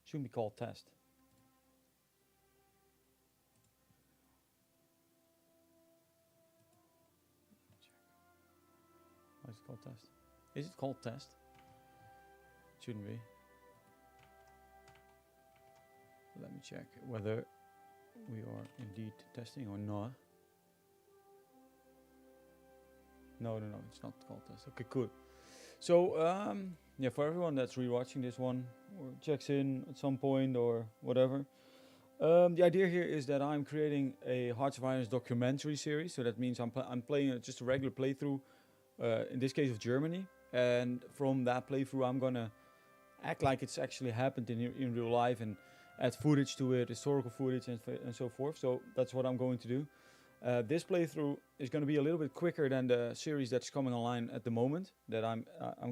Shouldn't be called test. Why is it called test? Is it called test? Shouldn't be. Let me check whether we are indeed testing or not. No, it's not called test. Okay, cool. So, yeah, for everyone that's rewatching this one or checks in at some point or whatever, the idea here is that I'm creating a Hearts of Irons documentary series. So that means I'm playing just a regular playthrough, in this case of Germany. And from that playthrough, I'm gonna act like it's actually happened in real life and add footage to it, historical footage and so forth. So that's what I'm going to do. This playthrough is going to be a little bit quicker than the series that's coming online at the moment. That I'm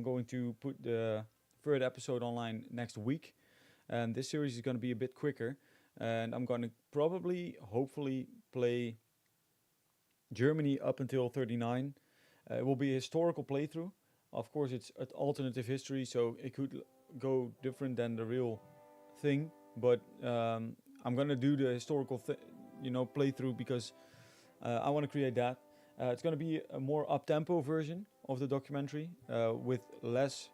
going to put the third episode online next week, and this series is going to be a bit quicker. And I'm going to probably, hopefully, play Germany up until 39. It will be a historical playthrough. Of course, it's an alternative history, so it could go different than the real thing. But I'm going to do the historical, playthrough because I want to create that. It's going to be a more up-tempo version of the documentary with less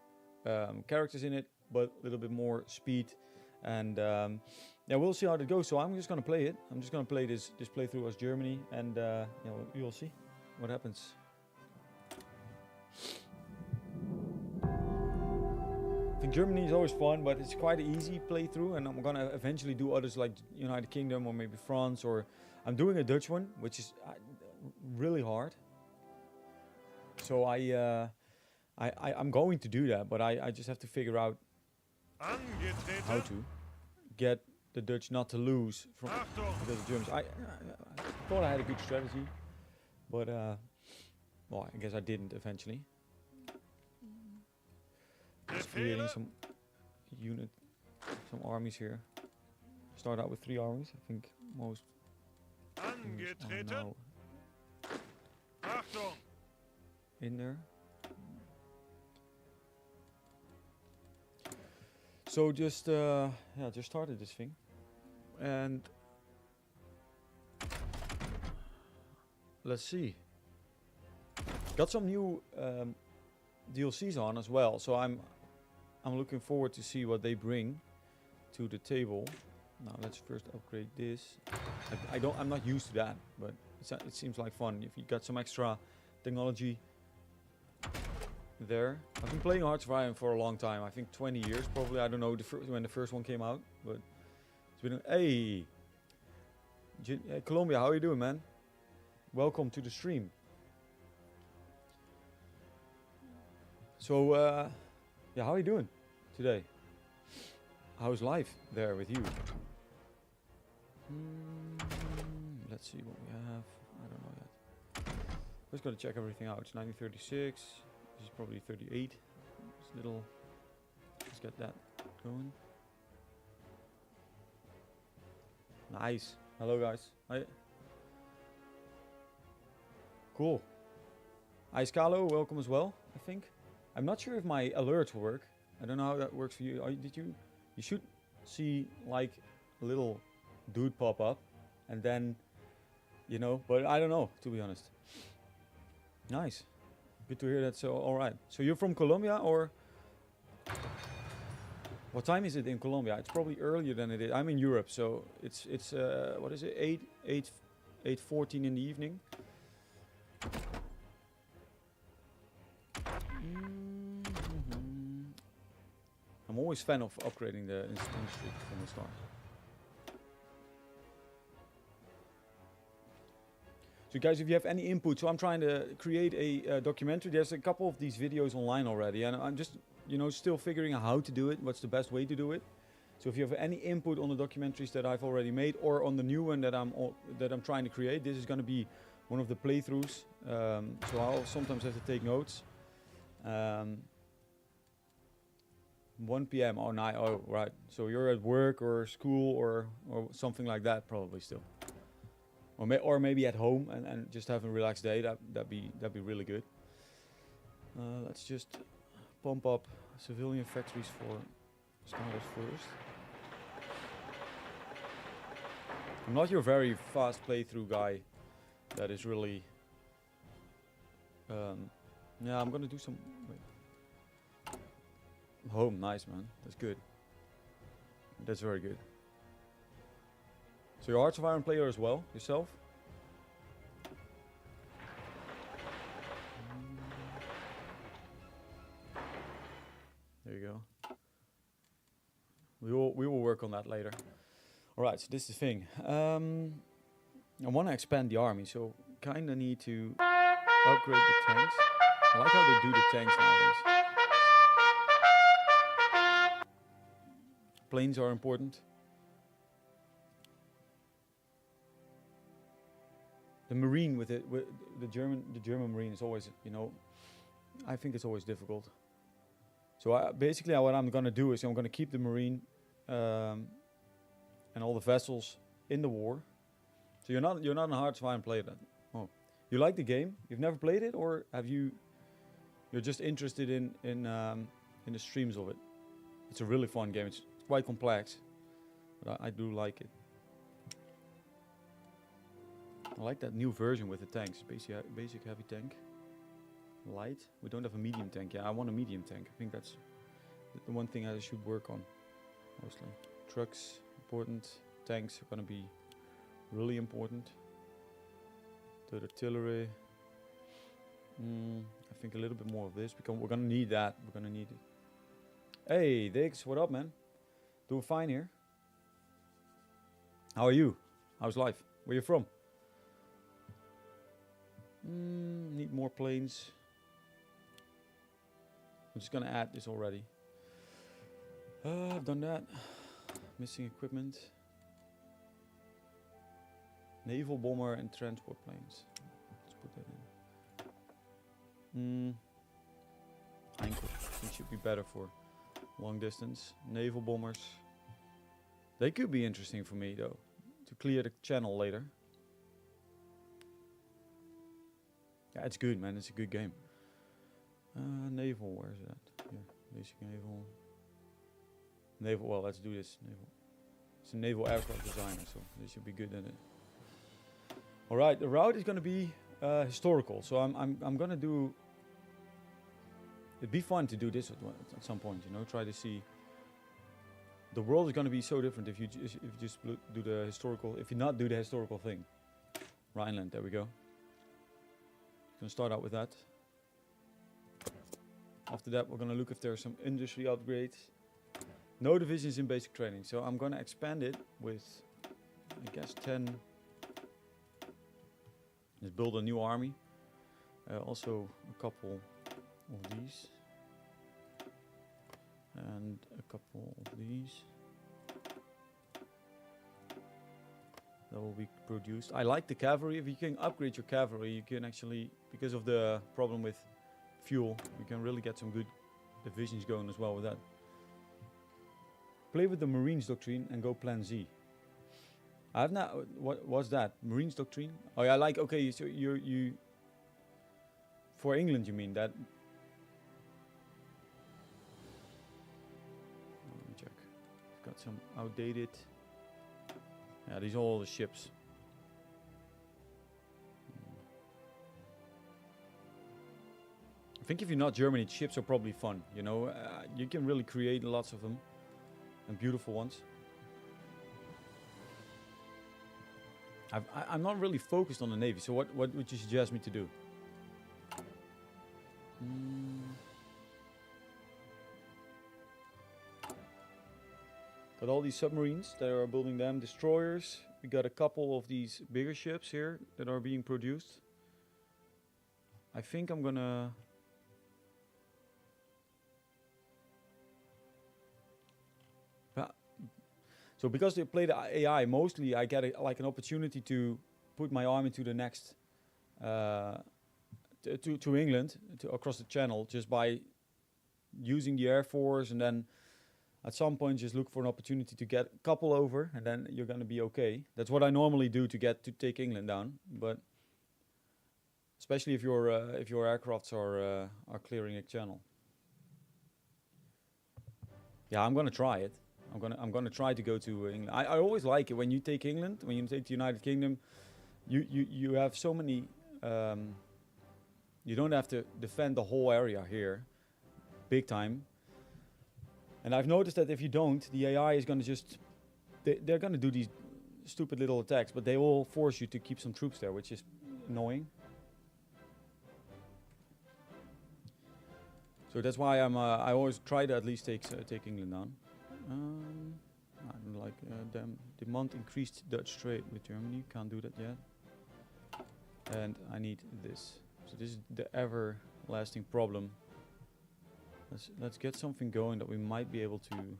characters in it, but a little bit more speed. And yeah, we'll see how that goes. So I'm just going to play it. I'm just going to play this playthrough as Germany, and you'll see what happens. I think Germany is always fun, but it's quite an easy playthrough, and I'm going to eventually do others like United Kingdom or maybe France, or I'm doing a Dutch one, which is really hard. So I'm going to do that, but I just have to figure out how to get the Dutch not to lose from the Germans. I thought I had a good strategy, but well, I guess I didn't eventually. Just creating some armies here. Start out with 3 armies. I think most are now in there. So just just started this thing, and let's see. Got some new DLCs on as well, so I'm looking forward to see what they bring to the table. Now let's first upgrade this. I'm not used to that, but it seems like fun if you got some extra technology there. I've been playing Hearts of Iron for a long time. I think 20 years probably. I don't know when the first one came out, but it's been hey, Colombia, how are you doing, man? Welcome to the stream. So yeah, how are you doing today? How's life there with you? Let's see what we have. I don't know yet. Just gotta check everything out. It's 1936. This is probably 38. It's little. Let's get that going. Nice. Hello, guys. Hi. Cool. Hi, Scalo. Welcome as well. I think. I'm not sure if my alerts work. I don't know how that works for you. You should see like a little dude pop up, and then, but I don't know, to be honest. Nice. Good to hear that. So, all right. So you're from Colombia, or what time is it in Colombia? It's probably earlier than it is. I'm in Europe, so it's what is it? 8:14 in the evening. I'm always a fan of upgrading the industry from the start. So guys, if you have any input, so I'm trying to create a documentary. There's a couple of these videos online already, and I'm just, still figuring out how to do it, what's the best way to do it. So if you have any input on the documentaries that I've already made, or on the new one that I'm trying to create, this is going to be one of the playthroughs. So I'll sometimes have to take notes. 1 p.m. Oh, night. Oh, right. So you're at work or school or something like that, probably still. Or maybe at home and just have a relaxed day. That'd be really good. Let's just pump up civilian factories for starters first. I'm not your very fast playthrough guy. That is really. Yeah, I'm gonna do some. Wait. Home, nice man. That's good. That's very good. So you're a Hearts of Iron player as well, yourself? There you go. We will work on that later. All right, so this is the thing. I want to expand the army, so kind of need to upgrade the tanks. I like how they do the tanks nowadays. Planes are important. The marine with it, with the German marine is always, you know, I think it's always difficult. So basically, what I'm gonna do is I'm gonna keep the marine and all the vessels in the war. So you're not a Hearts of Iron player then. Oh, you like the game? You've never played it, or have you? You're just interested in the streams of it. It's a really fun game. It's quite complex, but I do like it. I like that new version with the tanks. Basic heavy tank. Light. We don't have a medium tank. Yeah, I want a medium tank. I think that's the one thing I should work on mostly. Trucks, important. Tanks are gonna be really important. The artillery. I think a little bit more of this because we're gonna need that. We're gonna need it. Hey, Diggs, what up, man? Doing fine here. How are you? How's life? Where you from? Need more planes. I'm just gonna add this already. I've done that. Missing equipment. Naval bomber and transport planes. Let's put that in. Anchor. I think should be better for long distance. Naval bombers. They could be interesting for me though. To clear the channel later. Yeah, it's good, man. It's a good game. Naval, where is that? Here, basic naval. Naval, well, let's do this. Naval. It's a naval aircraft designer, so they should be good at it. All right, the route is going to be historical. So I'm going to do. It'd be fun to do this at some point, you know. Try to see. The world is going to be so different if you just do the historical. If you not do the historical thing. Rhineland, there we go. Gonna start out with that. After that, we're gonna look if there's some industry upgrades. No divisions in basic training, so I'm gonna expand it with, I guess, 10. Let's build a new army. Also a couple of these. And a couple of these. That will be produced. I like the cavalry. If you can upgrade your cavalry, you can actually, because of the problem with fuel, you can really get some good divisions going as well with that. Play with the Marines doctrine and go Plan Z. I have not. What was that? Marines doctrine? Oh yeah, like okay. So you for England, you mean that? Let me check. Got some outdated. Yeah, these are all the ships. I think if you're not Germany, ships are probably fun. You know, you can really create lots of them, and beautiful ones. I'm not really focused on the navy. So what would you suggest me to do? Got all these submarines that are building them, destroyers. We got a couple of these bigger ships here that are being produced. I think I'm gonna. So because they play the AI, mostly I get like an opportunity to put my army to the next, to England, across the channel, just by using the Air Force, and then at some point just look for an opportunity to get a couple over, and then you're gonna be okay. That's what I normally do to take England down, but especially if your aircrafts are clearing a channel. Yeah, I'm gonna try it. I'm gonna try to go to England. I always like it when you take England, when you take the United Kingdom. You have so many. You don't have to defend the whole area here, big time. And I've noticed that if you don't, the AI is gonna just they're gonna do these stupid little attacks, but they will force you to keep some troops there, which is annoying. So that's why I always try to at least take England down. I don't like demand increased Dutch trade with Germany. Can't do that yet. And I need this. So this is the everlasting problem. Let's get something going that we might be able to.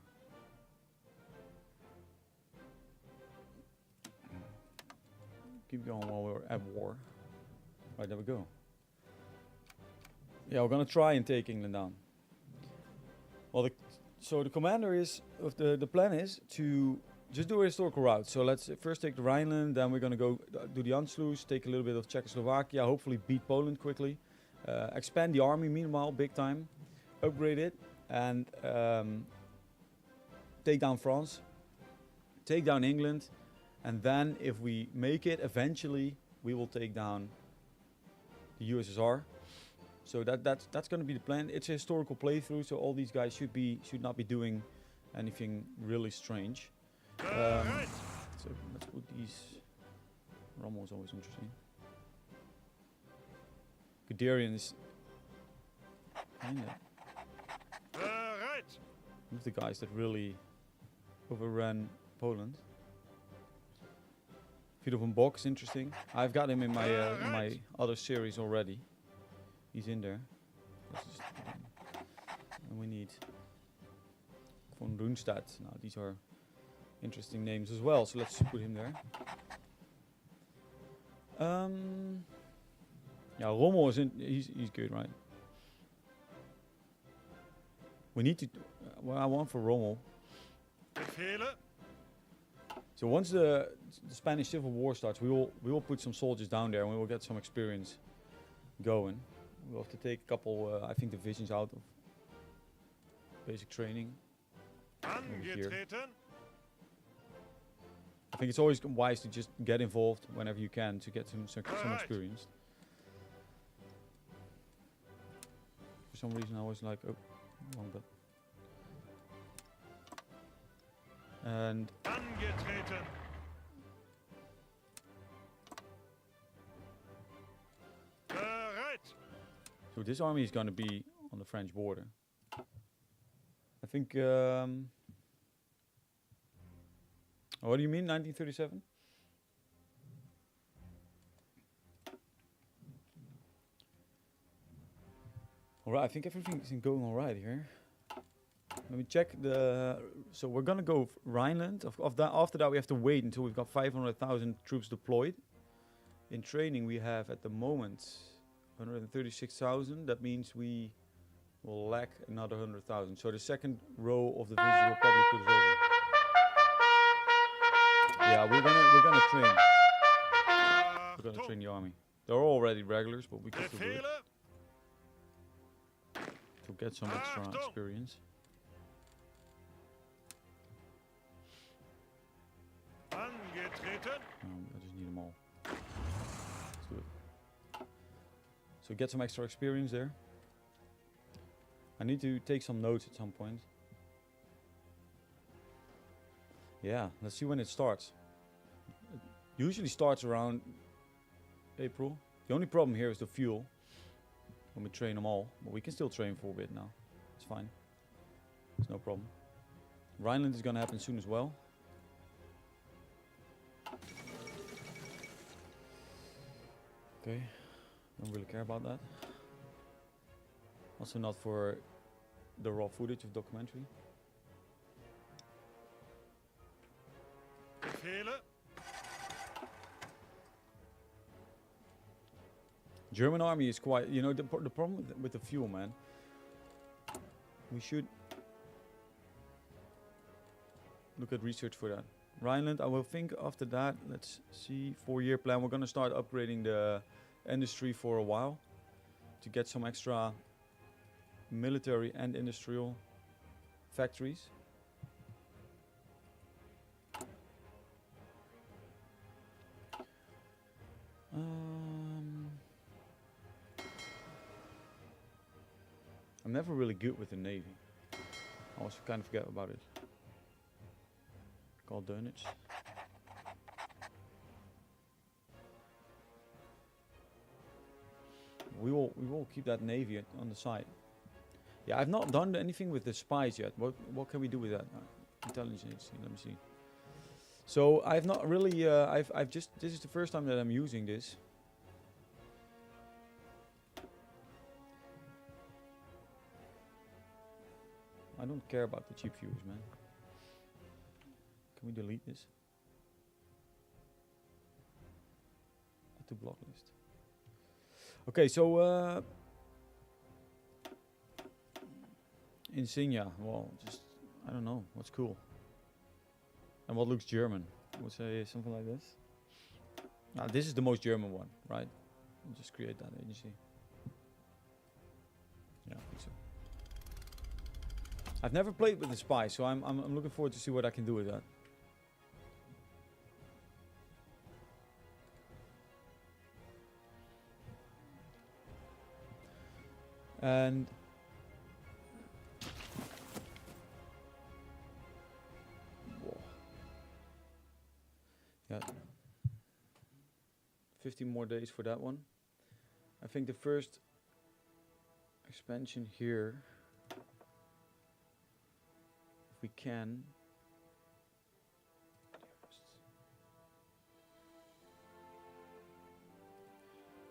Keep going while we're at war. Right, there we go. Yeah, we're gonna try and take England down. Well, so the commander is of the plan is to just do a historical route. So let's first take the Rhineland, then we're gonna go do the Anschluss, take a little bit of Czechoslovakia, hopefully beat Poland quickly, expand the army meanwhile big time, upgrade it, and take down France, take down England, and then if we make it, eventually we will take down the USSR. So that's going to be the plan. It's a historical playthrough, so all these guys should not be doing anything really strange. So let's put these. Rommel is always interesting. Guderian is kind of one of the guys that really overran Poland. Vito von Bock is interesting. I've got him in my other series already. He's in there. And we need von Rundstedt. Now these are interesting names as well, so let's put him there. Yeah, Rommel is in. He's good, right? We need to. What I want for Rommel. So once the Spanish Civil War starts, we will put some soldiers down there, and we will get some experience going. We'll have to take a couple, I think, divisions out of basic training. Here. I think it's always wise to just get involved whenever you can to get some experience. For some reason, I was like, oh, wrong button. And so this army is going to be on the French border. I think. What do you mean, 1937? All right, I think everything's going all right here. Let me check the. So we're gonna go Rhineland. After that, we have to wait until we've got 500,000 troops deployed. In training, we have at the moment 136,000. That means we will lack another 100,000. So the second row of the division will probably put us over. Yeah, we're gonna train. We're gonna train the army. They're already regulars, but we can still do it to get some extra experience. I just need them all. Let's do it. So get some extra experience there. I need to take some notes at some point. Yeah, let's see when it starts. It usually starts around April. The only problem here is the fuel. When we train them all. But we can still train for a bit now. It's fine. It's no problem. Rhineland is going to happen soon as well. Okay. Don't really care about that. Also not for the raw footage of documentary. German army is quite, you know, the problem with the fuel, man. We should look at research for that. Rhineland, I will think after that. Let's see, 4-year plan. We're gonna start upgrading the industry for a while to get some extra military and industrial factories. Um, I'm never really good with the navy. I also kind of forget about it. Called Dönitz. We will keep that navy on the side. Yeah, I've not done anything with the spies yet. What can we do with that? Intelligence agency. Let me see. So I've not really. I've just. This is the first time that I'm using this. I don't care about the cheap views, man. Can we delete this? Add to block list. Okay, so insignia. Well, just I don't know what's cool. And what looks German? I would say something like this. Now this is the most German one, right? We'll just create that agency. Yeah, I think so. I've never played with the spy, so I'm looking forward to see what I can do with that. And whoa. Yeah, 15 more days for that one. I think the first expansion here, if we can.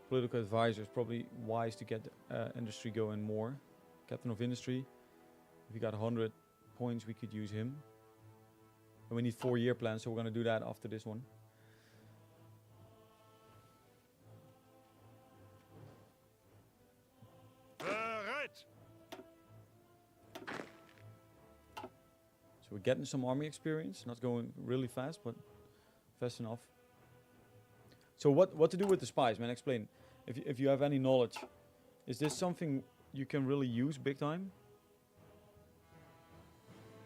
Political advisor is probably wise to get industry going more. Captain of industry. If we got 100 points, we could use him. And we need 4-year plans, so we're going to do that after this one. So we're getting some army experience, not going really fast, but fast enough. So what to do with the spies, man? Explain. If you have any knowledge, is this something you can really use big time?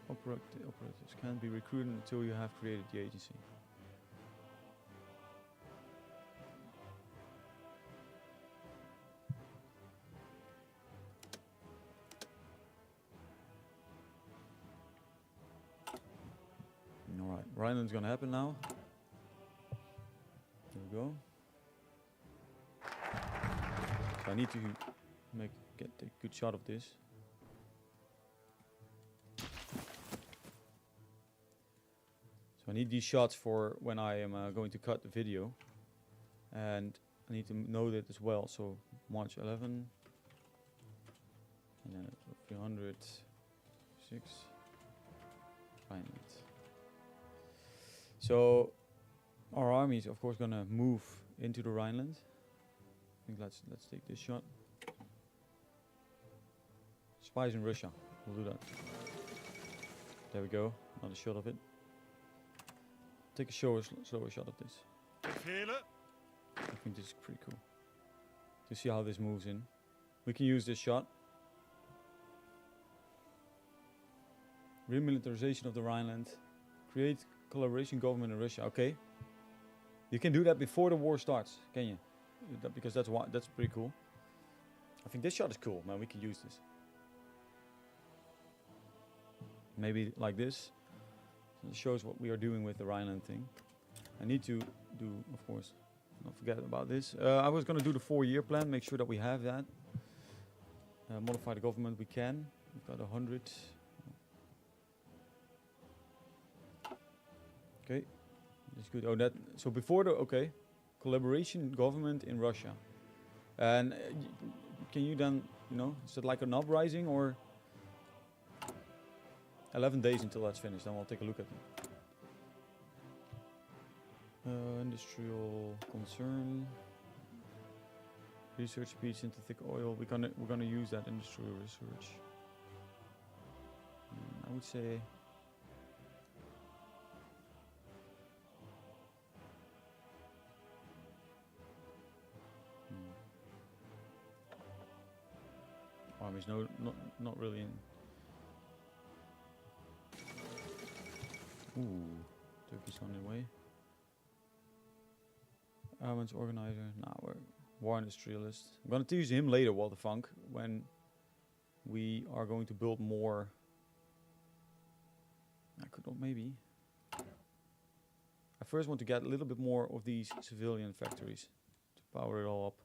Operatives can't be recruited until you have created the agency. Alright, Rhineland's gonna happen now. There we go. So I need to get a good shot of this. So I need these shots for when I am going to cut the video, and I need to know that as well. So March 11, and then 306. Rhineland. So our army is of course gonna move into the Rhineland. I think let's take this shot. Spies in Russia. We'll do that. There we go. Another shot of it. Take a slower shot of this. I think this is pretty cool. To see how this moves in. We can use this shot. Remilitarization of the Rhineland. Create collaboration government in Russia. Okay. You can do that before the war starts, can you? Because that's pretty cool. I think this shot is cool, man. We can use this. Maybe like this. So it shows what we are doing with the Rhineland thing. I need to do, of course, not forget about this. I was going to do the 4-year plan, make sure that we have that. Modify the government, we can. We've got 100. Okay, that's good. Oh, that. So before the okay, collaboration government in Russia, and can you then, is it like an uprising or 11 days until that's finished? Then we'll take a look at it. Industrial concern, research speed, synthetic oil. We're gonna use that industrial research. I would say. Armies, not really in. Ooh, Turkey's on their way. Armaments organizer. Nah, we're war industrialist. I'm gonna use him later, Walter Funk, when we are going to build more. I could maybe. I first want to get a little bit more of these civilian factories to power it all up.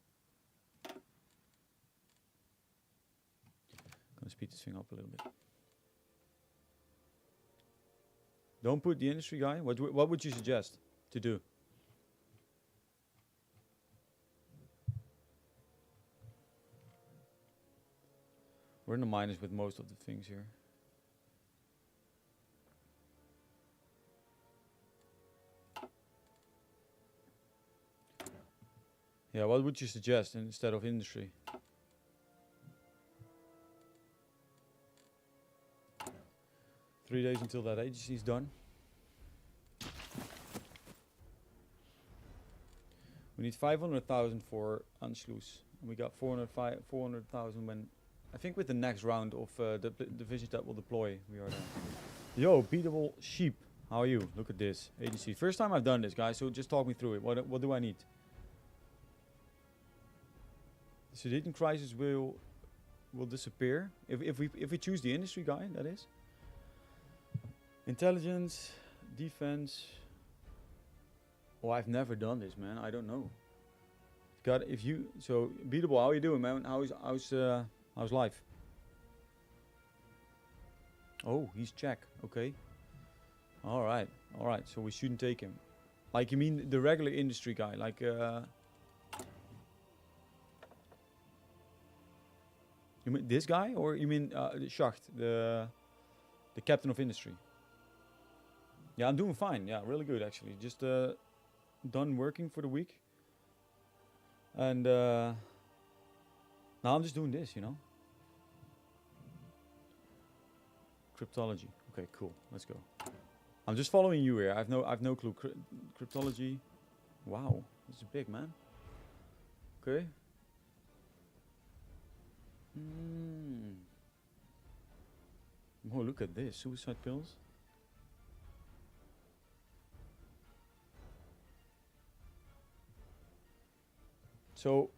Gonna speed this thing up a little bit. Don't put the industry guy. What would you suggest to do? We're in the minus with most of the things here. Yeah, what would you suggest instead of industry? Three days until that agency is done. We need 500,000 for Anschluss. And we got 400,000 when, I think with the next round of the divisions that will deploy, we are there. Yo, beatable sheep. How are you? Look at this. Agency. First time I've done this, guys, so just talk me through it. What do I need? The Sudeten crisis will disappear. If we choose the industry guy, that is. Intelligence, defense. Oh, I've never done this, man. I don't know. God, if you so beatable, how are you doing, man? How's life? Oh, he's Czech. Okay. All right. So we shouldn't take him. Like you mean the regular industry guy, like you mean this guy, or you mean Schacht, the captain of industry? Yeah, I'm doing fine. Yeah, really good actually. Just done working for the week, and now I'm just doing this, you know. Cryptology. Okay, cool. Let's go. I'm just following you here. I've no clue. Cryptology. Wow, this is big, man. Okay. Oh, look at this. Suicide pills. So,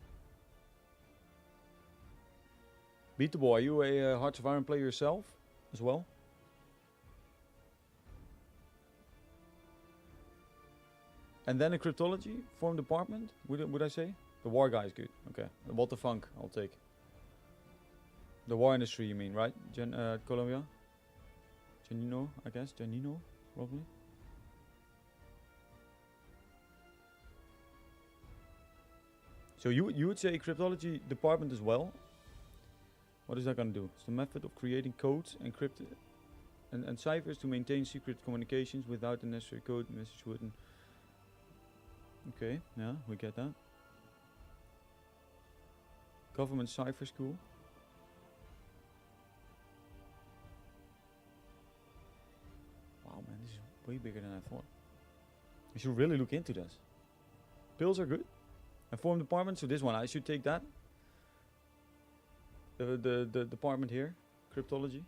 Beatable, are you a Hearts of Iron player yourself as well? And then a cryptology form department, would I say? The war guy is good. Okay. The Walter Funk, I'll take. The war industry, you mean, right? Colombia? Janino, I guess. Janino, probably. So you would say cryptology department as well? What is that going to do? It's the method of creating codes, encrypted and ciphers to maintain secret communications without the necessary code. Message wouldn't. Okay, yeah, we get that. Government cipher school. Wow, man, this is way bigger than I thought. You should really look into this. Pills are good. And form department, so this one, I should take that. The department here, cryptology.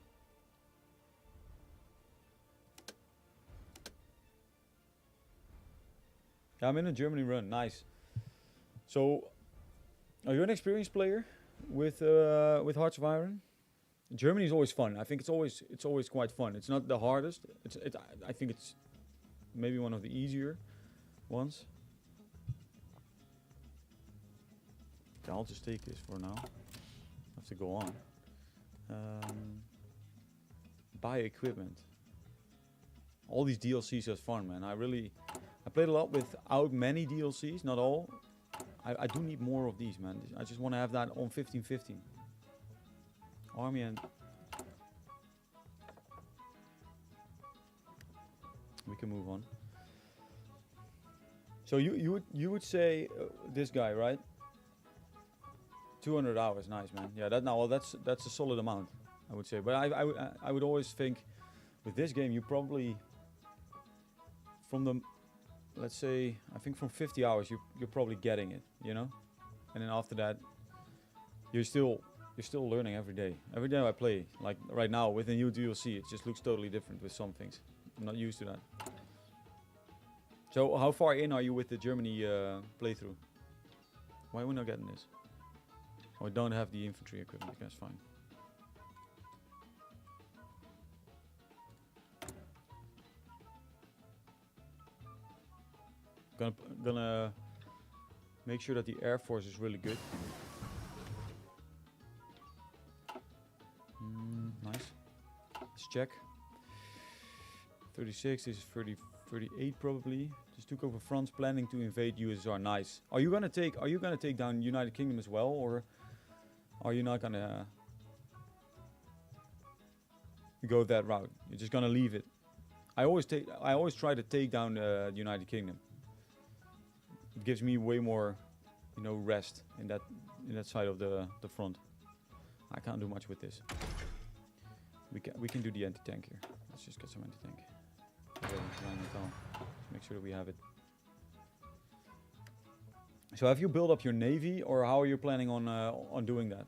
Yeah, I'm in a Germany run, nice. So, are you an experienced player with Hearts of Iron? Germany is always fun. I think it's always quite fun. It's not the hardest. I think it's maybe one of the easier ones. Okay, I'll just take this for now. Have to go on. Buy equipment. All these DLCs is fun, man. I played a lot without many DLCs, not all. I do need more of these, man. I just want to have that on 1515. Army and... We can move on. So you would say this guy, right? 200 hours, nice, man. Yeah, that's a solid amount, I would say. But I would always think with this game, you probably from the, let's say, I think from 50 hours you're probably getting it, you know. And then after that, you're still learning every day. Every day I play, like right now with the new DLC, it just looks totally different with some things. I'm not used to that. So how far in are you with the Germany playthrough? Why are we not getting this? Oh, I don't have the infantry equipment. That's fine. Gonna make sure that the air force is really good. Nice. Let's check. 36. This is 38 probably. Just took over France, planning to invade USSR. Nice. Are you gonna take down United Kingdom as well, or are you not gonna go that route? You're just gonna leave it. I always try to take down the United Kingdom. It gives me way more, rest in that side of the front. I can't do much with this. We can do the anti-tank here. Let's just get some anti-tank. Let's make sure that we have it. So have you built up your navy, or how are you planning on doing that?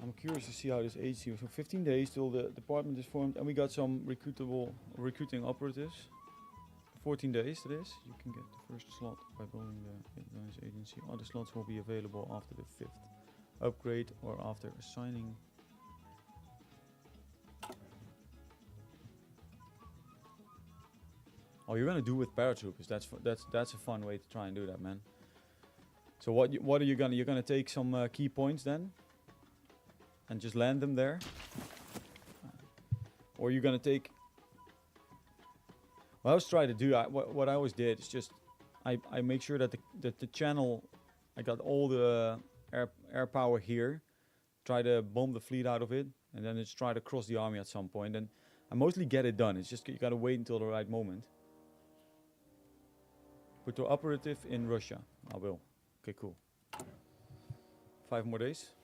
I'm curious to see how this aids you. So 15 days till the department is formed, and we got some recruiting operatives. 14 days to this. You can get the first slot by building the advanced agency. Other slots will be available after the 5th upgrade or after assigning. Oh, you're gonna do with paratroopers. That's a fun way to try and do that, man. So what are you gonna? You're gonna take some key points then, and just land them there, or you're gonna take. What I always try to do, what I always did is just, I make sure that the channel, I got all the air power here, try to bomb the fleet out of it, and then just try to cross the army at some point. And I mostly get it done. It's just you gotta wait until the right moment. Put your operative in Russia. I will. Okay, cool. 5 more days.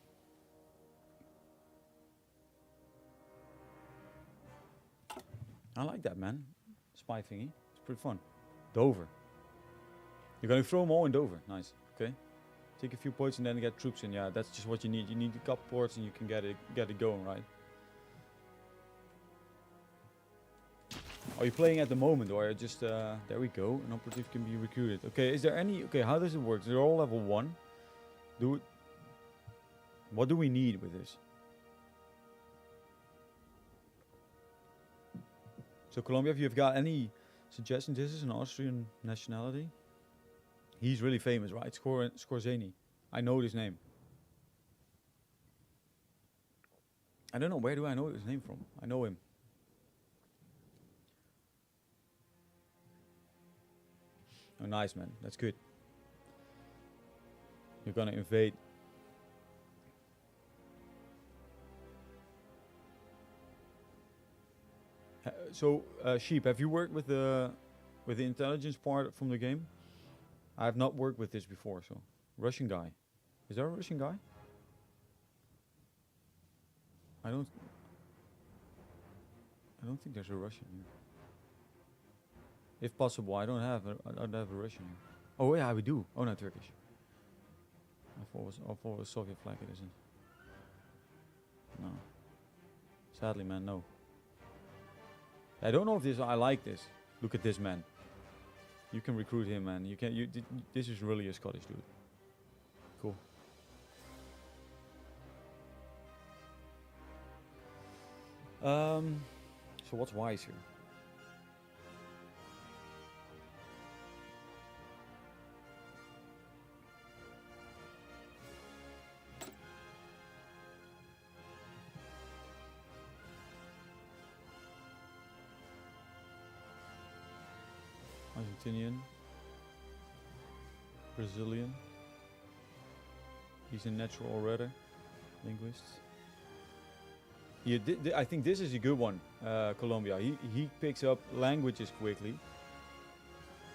I like that, man. Spy thingy. It's pretty fun. Dover. You're gonna throw them all in Dover. Nice. Okay. Take a few points and then get troops in. Yeah, that's just what you need. You need a couple ports and you can get it going, right? Are you playing at the moment, or just there we go? An operative can be recruited. Okay. Is there any? Okay. How does it work? They're all level 1. What do we need with this? So Colombia, if you've got any suggestions, this is an Austrian nationality. He's really famous, right? Skorzeny. I know his name. I don't know, where do I know his name from? I know him. Oh, nice, man. That's good. You're gonna invade. So, Sheep, have you worked with the intelligence part from the game? I have not worked with this before, so Russian guy. Is there a Russian guy? I don't think there's a Russian here. If possible, I don't have a Russian here. Oh yeah, we do. Oh no, Turkish. I thought it was Soviet flag. It isn't. No. Sadly, man, no. I don't know if this. I like this. Look at this man. You can recruit him, man. This is really a Scottish dude. Cool. So what's wise here? Argentinian, Brazilian. He's a natural orator, linguist. Yeah, I think this is a good one, Colombia. He picks up languages quickly.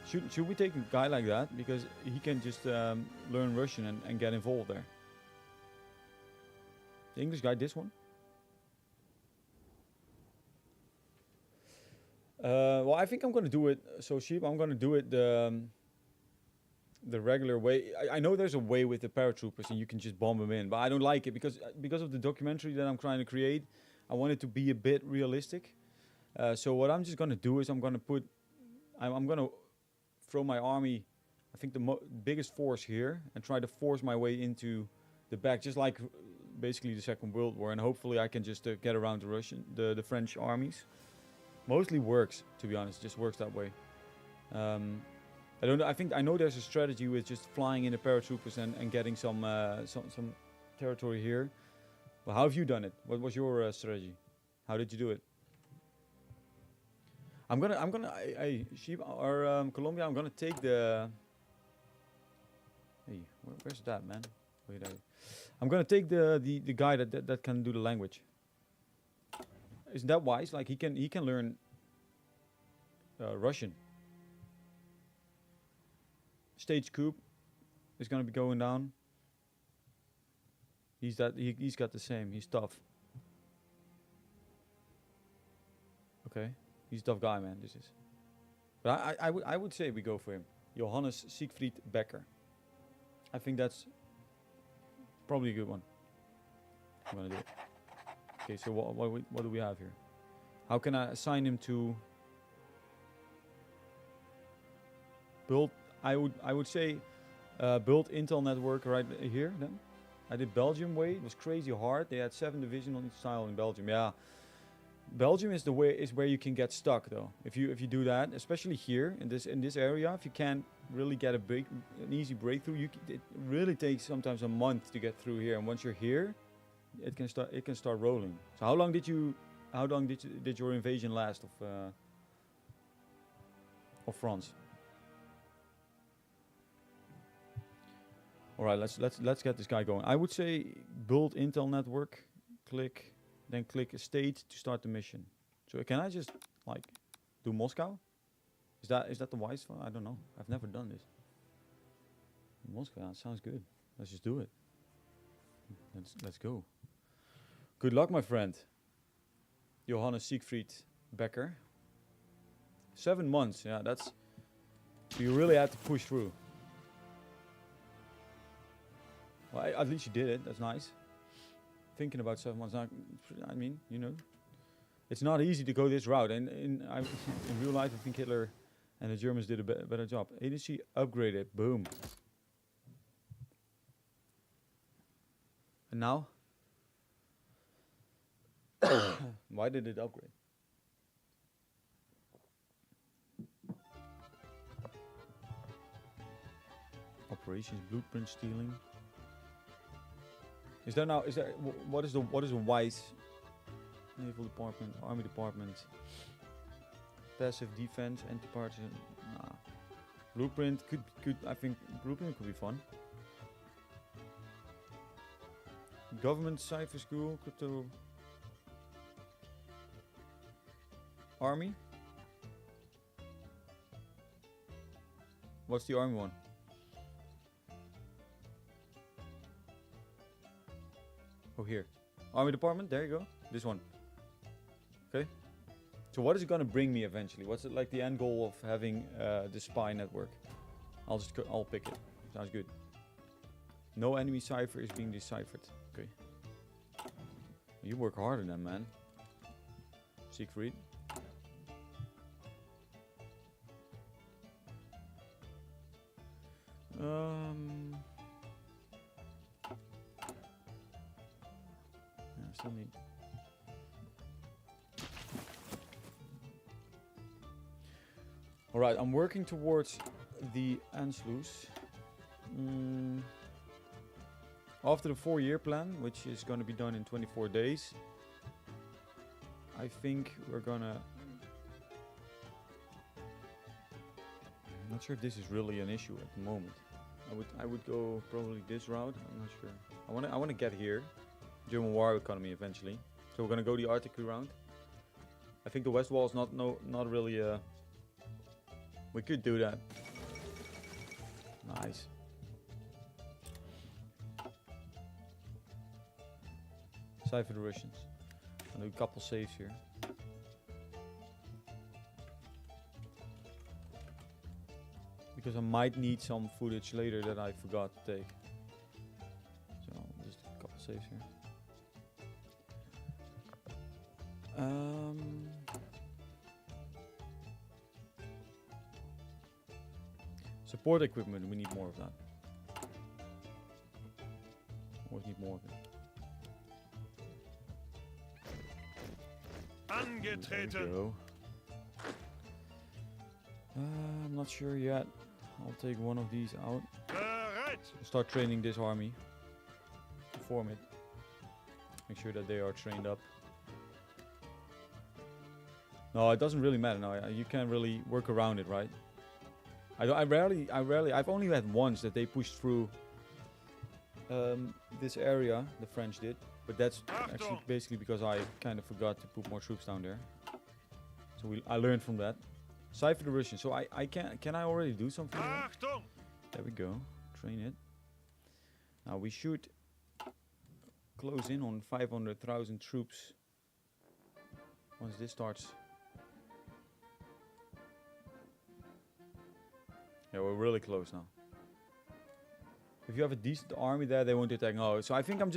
Should we take a guy like that, because he can just learn Russian and get involved there. The English guy, this one. Well, I think I'm gonna do it. So Sheep, I'm gonna do it. the regular way. I know there's a way with the paratroopers and you can just bomb them in, but I don't like it because of the documentary that I'm trying to create. I want it to be a bit realistic. So what I'm just gonna do is I'm gonna throw my army, I think the biggest force here, and try to force my way into the back, just like basically the Second World War, and hopefully I can just get around the French armies. Mostly works, to be honest, just works that way. I don't know. I know there's a strategy with just flying in the paratroopers and getting some territory here. Well, how have you done it? What was your strategy? How did you do it? Colombia. I'm gonna take the. Hey, where's that, man? Wait, I'm gonna take the guy that can do the language. Isn't that wise? Like he can learn Russian. Stage coup is gonna be going down. He's got the same. He's tough. Okay, he's a tough guy, man. This is. But I would say we go for him. Johannes Siegfried Becker. I think that's probably a good one. I'm gonna do it. Okay, so what do we have here? How can I assign him to build? I would say build Intel network right here. Then I did Belgium way. It was crazy hard. They had 7 divisions on each tile in Belgium. Yeah, Belgium is where you can get stuck though. If you do that, especially here in this area, if you can't really get an easy breakthrough, it really takes sometimes a month to get through here. And once you're here, it can start rolling. So how long did your invasion last of France? All right, let's get this guy going. I would say build Intel network, then click state to start the mission. So can I just like do Moscow? Is that the wise one? I don't know. I've never done this. Moscow, sounds good. Let's just do it. Let's go. Good luck, my friend. Johannes Siegfried Becker. 7 months, yeah, that's. You really had to push through. Well, at least you did it. That's nice. Thinking about 7 months. I mean, you know, it's not easy to go this route. And in real life, I think Hitler and the Germans did a better job. Agency upgraded. Boom. And now? Why did it upgrade? Operations, blueprint stealing. What is a wise naval department, army department, passive defense, anti-partisan? Nah. Blueprint could I think blueprint could be fun. Government cipher school, crypto, army. What's the army one? Oh, here. Army department, there you go. This one. Okay. So what is it gonna bring me eventually? What's it like the end goal of having the spy network? I'll pick it. Sounds good. No enemy cipher is being deciphered. Okay. You work harder than man. Siegfried. Still need. All right, I'm working towards the Anschluss. After the 4-year plan, which is going to be done in 24 days, I think we're gonna. I'm not sure if this is really an issue at the moment. I would go probably this route. I'm not sure. I wanna get here. German war economy eventually. So we're gonna go the artillery round. I think the west wall is not really we could do that. Nice. Cipher the Russians. I'll do a couple saves here. We because I might need some footage later that I forgot to take. So just a couple saves here. Support equipment, we need more of that. Always need more of it. Angetreten. I'm not sure yet. I'll take one of these out. Bereit. Start training this army. Form it. Make sure that they are trained up. No, it doesn't really matter. No, you can't really work around it, right? I've only had once that they pushed through this area. The French did, but that's actually basically because I kind of forgot to put more troops down there. So I learned from that. Cipher the Russians. So can I already do something? Achtung. There we go. Train it. Now we should close in on 500,000 troops once this starts. Yeah, we're really close now. If you have a decent army there, they won't attack. No, so I think I'm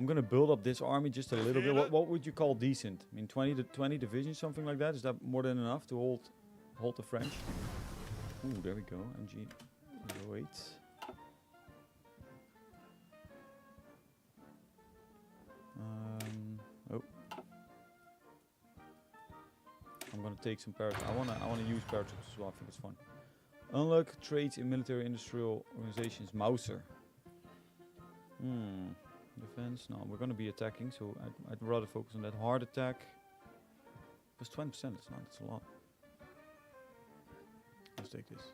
gonna build up this army just a little bit. What would you call decent? I mean, 20 divisions, something like that. Is that more than enough to hold the French? Ooh, there we go. MG 08. Oh, I'm gonna take some paratroopers. I wanna use paratroopers as well. I think it's fun. Unlock traits in military industrial organizations. Mauser. Defense. No, we're gonna be attacking, so I'd rather focus on that. Hard attack. Plus 20%. That's a lot. Let's take this.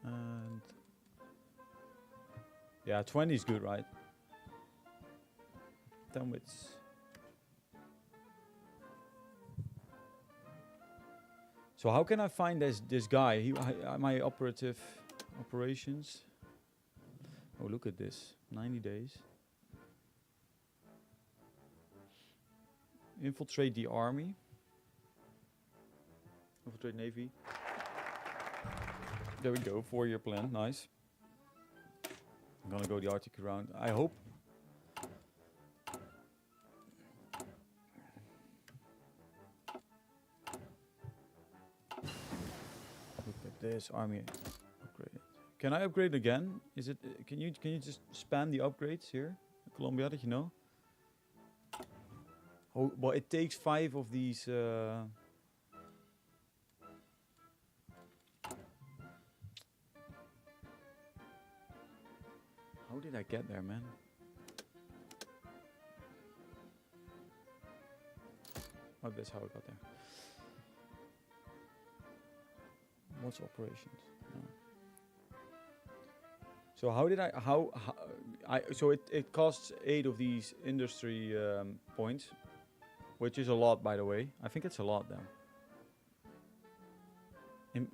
And yeah, 20 is good, right? 10 wits. So how can I find this guy? My operations. Oh, look at this. 90 days. Infiltrate the army. Infiltrate navy. There we go. 4-year plan. Nice. I'm gonna go the Arctic around. I hope. Look at this army. Upgrade it. Can I upgrade again? Is it? Can you just spam the upgrades here, Colombia? Did you know? Oh, well, it takes 5 of these. How did I get there, man? Oh, that's how I got there. What's operations? No. So how did so it costs 8 of these industry points, which is a lot, by the way. I think it's a lot, then.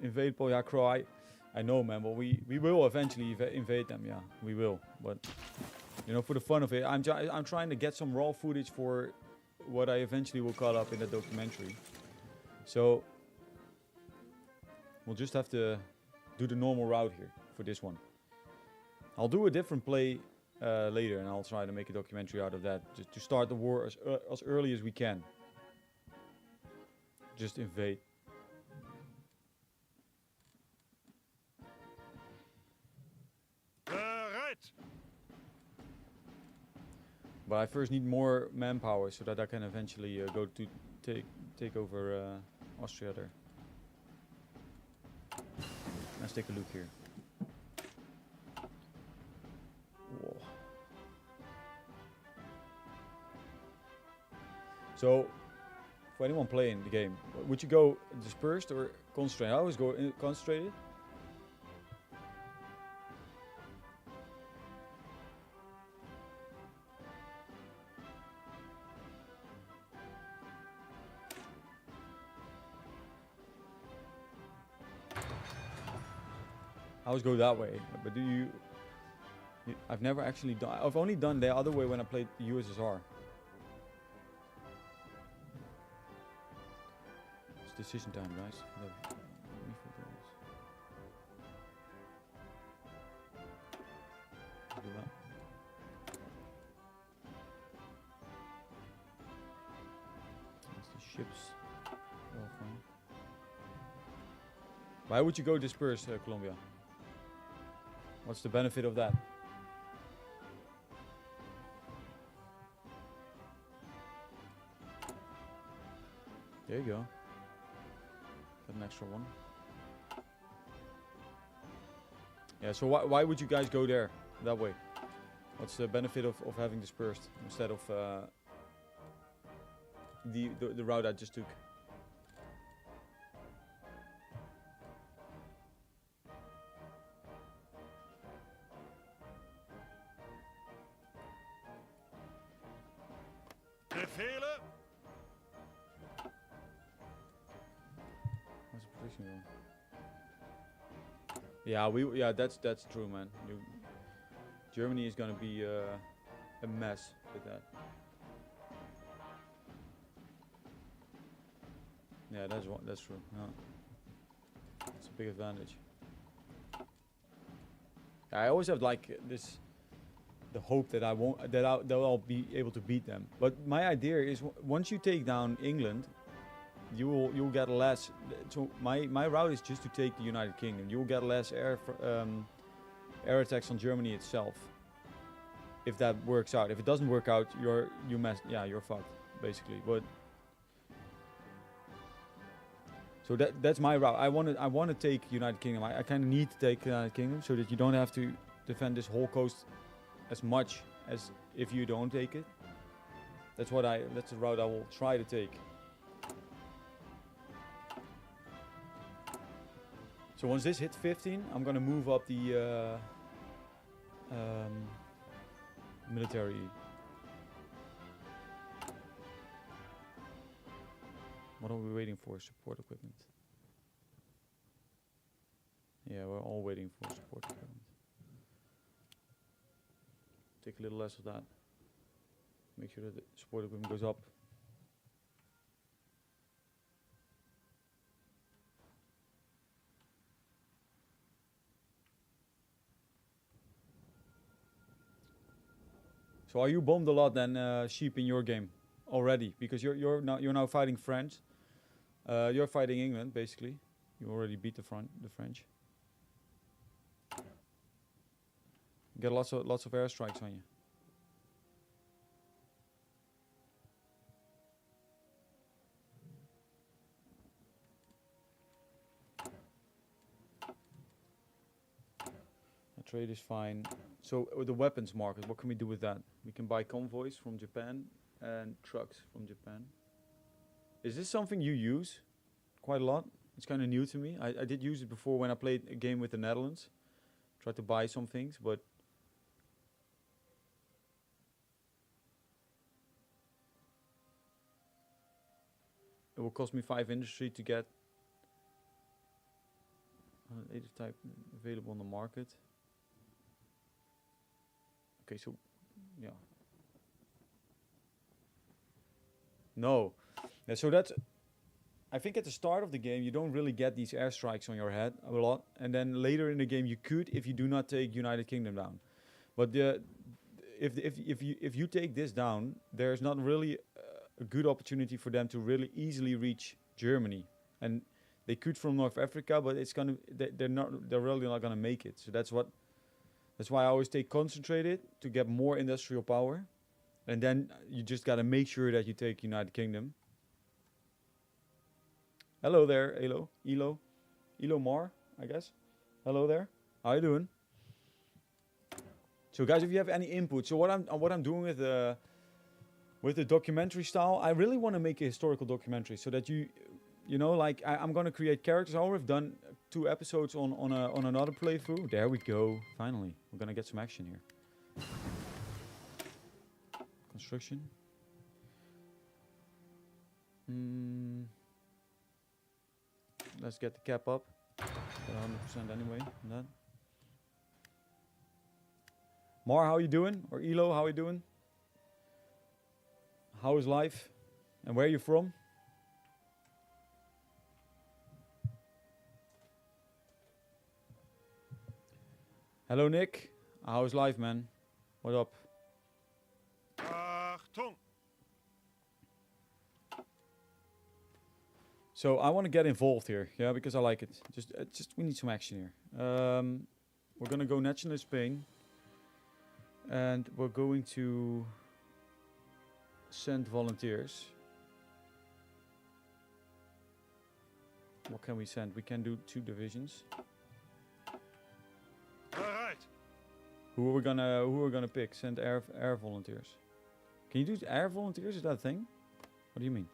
Invade Polyacro, I know, man, but we will eventually invade them, yeah, we will. But, you know, for the fun of it, I'm trying to get some raw footage for what I eventually will cut up in the documentary. So, we'll just have to do the normal route here for this one. I'll do a different play later, and I'll try to make a documentary out of that, just to start the war as early as we can. Just invade. But I first need more manpower so that I can eventually go to take over Austria there. Let's take a look here. Whoa. So, for anyone playing the game, would you go dispersed or concentrated? I always go concentrated. I always go that way, but do you I've never actually done. I've only done the other way when I played the USSR. It's decision time, guys. Why would you go disperse, Colombia? What's the benefit of that? There you go. Got an extra one. Yeah, so why would you guys go there that way? What's the benefit of having dispersed instead of the route I just took? Befehlen. What's the position going? Yeah, that's true, man. Germany is gonna be a mess with that. Yeah, that's true. No. It's a big advantage. I always have like the hope that I'll be able to beat them. But my idea is once you take down England, you'll get less. So my route is just to take the United Kingdom. You'll get less air attacks on Germany itself. If that works out. If it doesn't work out, you're fucked basically. But so that's my route. I want to take United Kingdom. I kind of need to take United Kingdom so that you don't have to defend this whole coast as much as if you don't take it. That's the route I will try to take. So once this hits 15, I'm gonna move up the military. What are we waiting for? Support equipment. Yeah, we're all waiting for support equipment. Take a little less of that. Make sure that the support equipment goes up. So are you bombed a lot then, Sheep, in your game already? Because you're now fighting France. You're fighting England basically. You already beat the French. You get lots of airstrikes on you. The trade is fine. So with the weapons market, what can we do with that? We can buy convoys from Japan and trucks from Japan. Is this something you use quite a lot? It's kind of new to me. I did use it before when I played a game with the Netherlands. Tried to buy some things, but it will cost me 5 industry to get 80 type available on the market. Okay, so yeah. No. Yeah, so that's, I think at the start of the game you don't really get these airstrikes on your head a lot, and then later in the game you could if you do not take United Kingdom down. But if you take this down, there's not really a good opportunity for them to really easily reach Germany, and they could from North Africa, but it's gonna they're really not gonna make it. So that's why I always take concentrated to get more industrial power, and then you just gotta make sure that you take United Kingdom. Hello there, Elo Mar, I guess. Hello there. How you doing? So guys, if you have any input, so what I'm doing with the documentary style, I really want to make a historical documentary so that you know, like I'm gonna create characters. I already done 2 episodes on another playthrough. There we go. Finally, we're gonna get some action here. Construction. Let's get the cap up. 100% anyway. On that. Mar, how you doing? Or Elo, how you doing? How is life? And where are you from? Hello, Nick. How's life, man? What up? Achtung. So I want to get involved here, yeah, because I like it. Just we need some action here. We're gonna go national Spain, and we're going to send volunteers. What can we send? We can do 2 divisions. Bereit. Who are we gonna pick? Send air volunteers. Can you do air volunteers? Is that a thing? What do you mean?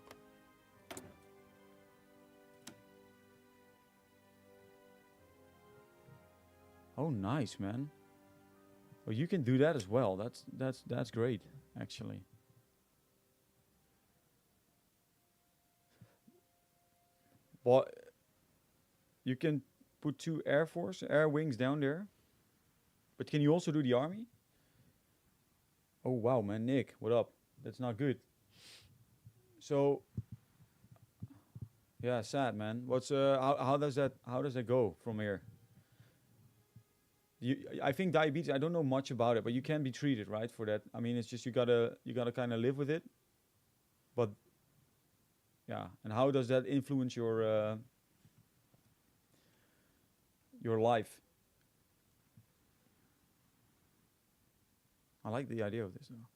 Oh, nice, man. Oh, you can do that as well. That's great, actually. Well, you can put 2 air wings down there. But can you also do the army? Oh wow, man, Nick, what up? That's not good. So, yeah, sad, man. What's how does that go from here? I think diabetes. I don't know much about it, but you can be treated, right, for that. I mean, it's just you gotta kind of live with it. But yeah, and how does that influence your life? I like the idea of this, though.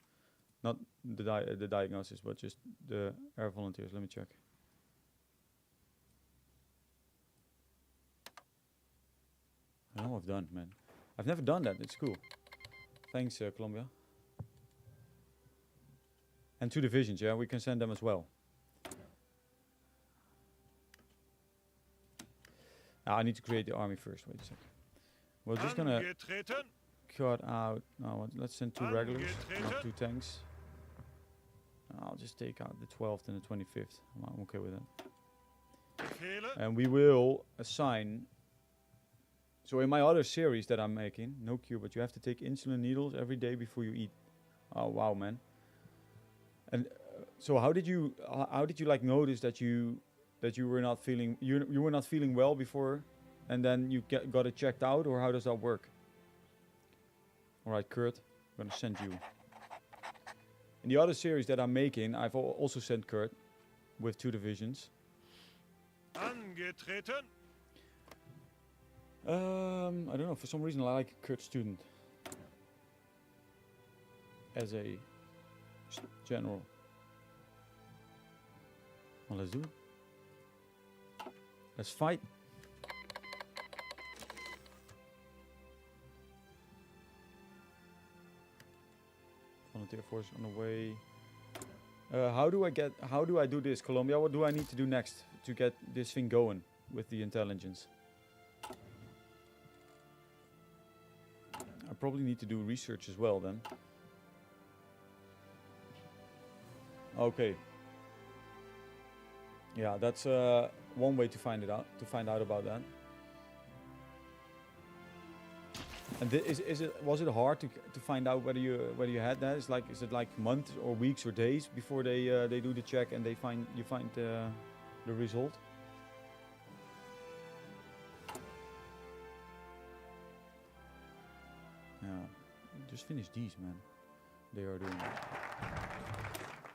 Not the diagnosis, but just the air volunteers. Let me check. I know I've done, man. I've never done that. It's cool. Thanks, Colombia. And 2 divisions, yeah, we can send them as well. I need to create the army first. Wait a second. We're just gonna Angetreten. cut out. No, let's send 2 regulars, not Angetreten. 2 tanks. I'll just take out the 12th and the 25th. I'm okay with that. Befehle. And we will assign. So in my other series that I'm making, no cure, but you have to take insulin needles every day before you eat. Oh wow, man! And so how did you like notice that you were not feeling you were not feeling well before, and then you got it checked out, or how does that work? All right, Kurt, I'm gonna send you. In the other series that I'm making, I've also sent Kurt with 2 divisions. Angetreten. I don't know. For some reason, I like Kurt Student as a general. Well, let's do it. Let's fight. Volunteer force on the way. How do I do this, Colombia? What do I need to do next to get this thing going with the intelligence? I probably need to do research as well then. Okay. Yeah, that's one way to find out about that. And was it hard to find out whether you had that? Is it like months or weeks or days before they do the check and you find the result? Yeah, just finish these, man. They are doing it.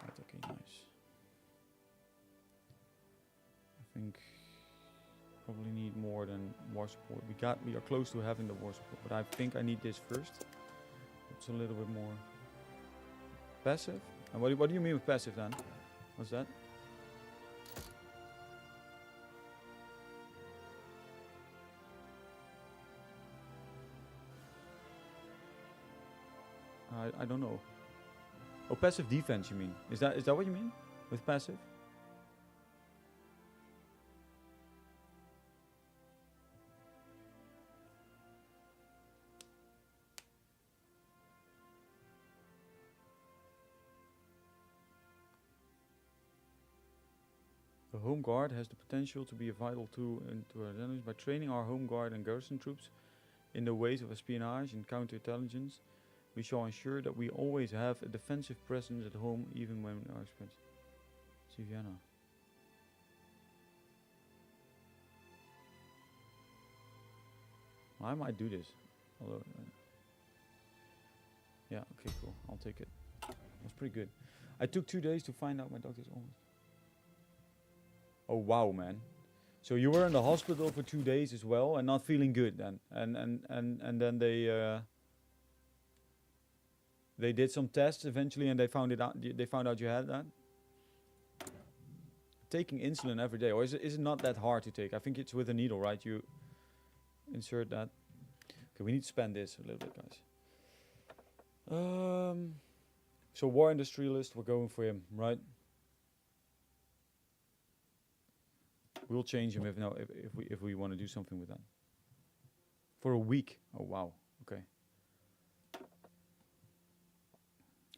Right, okay, nice. I think probably need more than war support. We are close to having the war support, but I think I need this first. It's a little bit more passive. And what do you mean with passive then? What's that? I don't know. Oh, passive defense, you mean? Is that what you mean with passive? The Home Guard has the potential to be a vital tool into our enemies. By training our Home Guard and garrison troops in the ways of espionage and counterintelligence, we shall ensure that we always have a defensive presence at home, even when our expense. See Vienna. I might do this. Although, yeah, okay, cool. I'll take it. That's pretty good. I took 2 days to find out my doctor's almost. Oh wow, man. So you were in the hospital for 2 days as well, and not feeling good then, and then they did some tests eventually, and they found it out. They found out you had that. Taking insulin every day, or is it not that hard to take? I think it's with a needle, right? You insert that. Okay, we need to spend this a little bit, guys. So war industrialist, we're going for him, right? We'll change him if we want to do something with that. For a week. Oh wow. Okay.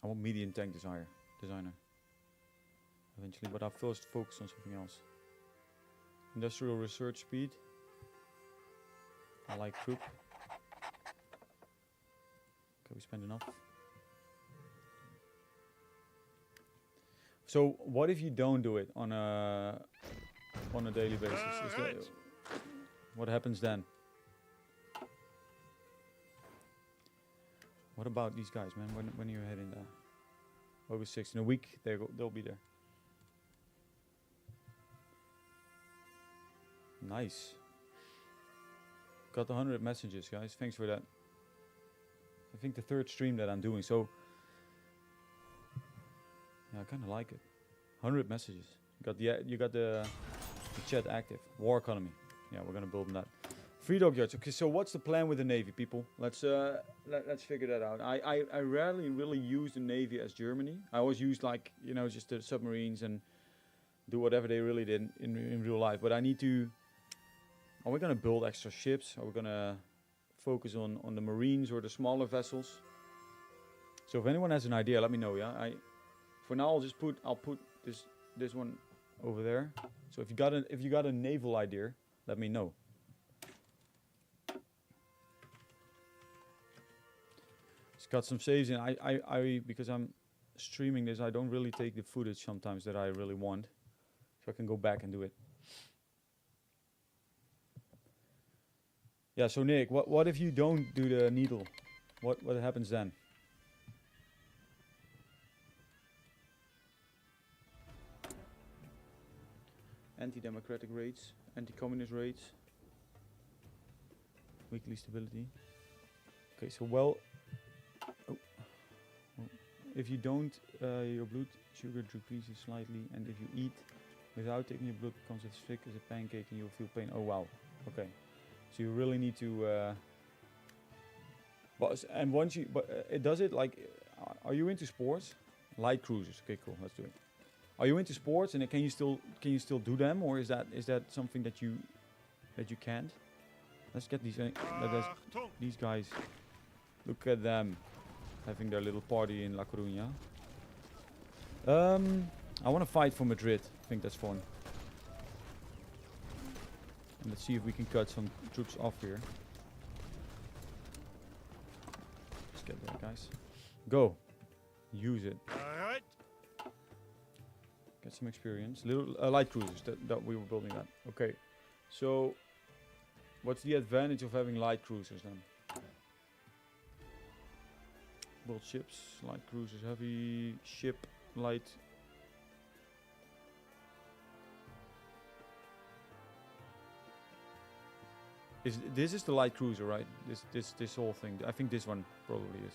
I want medium tank designer eventually, but I'll first focus on something else. Industrial research speed. I like troop. Okay, we spend enough. So what if you don't do it on a daily basis? What happens then? What about these guys, man? When are you heading there? August 6th. In a week, they'll be there. Nice. Got 100 messages, guys. Thanks for that. I think the 3rd stream that I'm doing. So, yeah, I kind of like it. 100 messages. You got the chat active. War economy. Yeah, we're gonna build on that. 3 dockyards. Okay, so what's the plan with the Navy, people? Let's figure that out. I rarely really use the Navy as Germany. I always use, like, you know, just the submarines and do whatever they really did in real life. But I need to. Are we gonna build extra ships? Are we gonna focus on the Marines or the smaller vessels? So if anyone has an idea, let me know. Yeah, for now I'll put this one over there. So if you got a naval idea, let me know. It's got some saves in. I because I'm streaming this, I don't really take the footage sometimes that I really want, so I can go back and do it. Yeah, so Nick, what if you don't do the needle? What happens then? Anti-democratic rates, anti-communist rates, weekly stability. Okay, so if you don't, your blood sugar decreases slightly, and if you eat without taking, your blood becomes as thick as a pancake and you'll feel pain. Oh wow, okay. So you really need to. It does it like. Are you into sports? Light cruisers. Okay, cool. Let's do it. Are you into sports, and can you still do them, or is that something that you can't? Let's get these guys. Look at them having their little party in La Coruña. I want to fight for Madrid. I think that's fun. And let's see if we can cut some troops off here. Let's get there, guys. Go. Use it. Alright. Get some experience. Little light cruisers that we were building that. Okay. So, what's the advantage of having light cruisers then? Build ships, light cruisers, heavy ship, light. This is the light cruiser, right? This whole thing. I think this one probably is.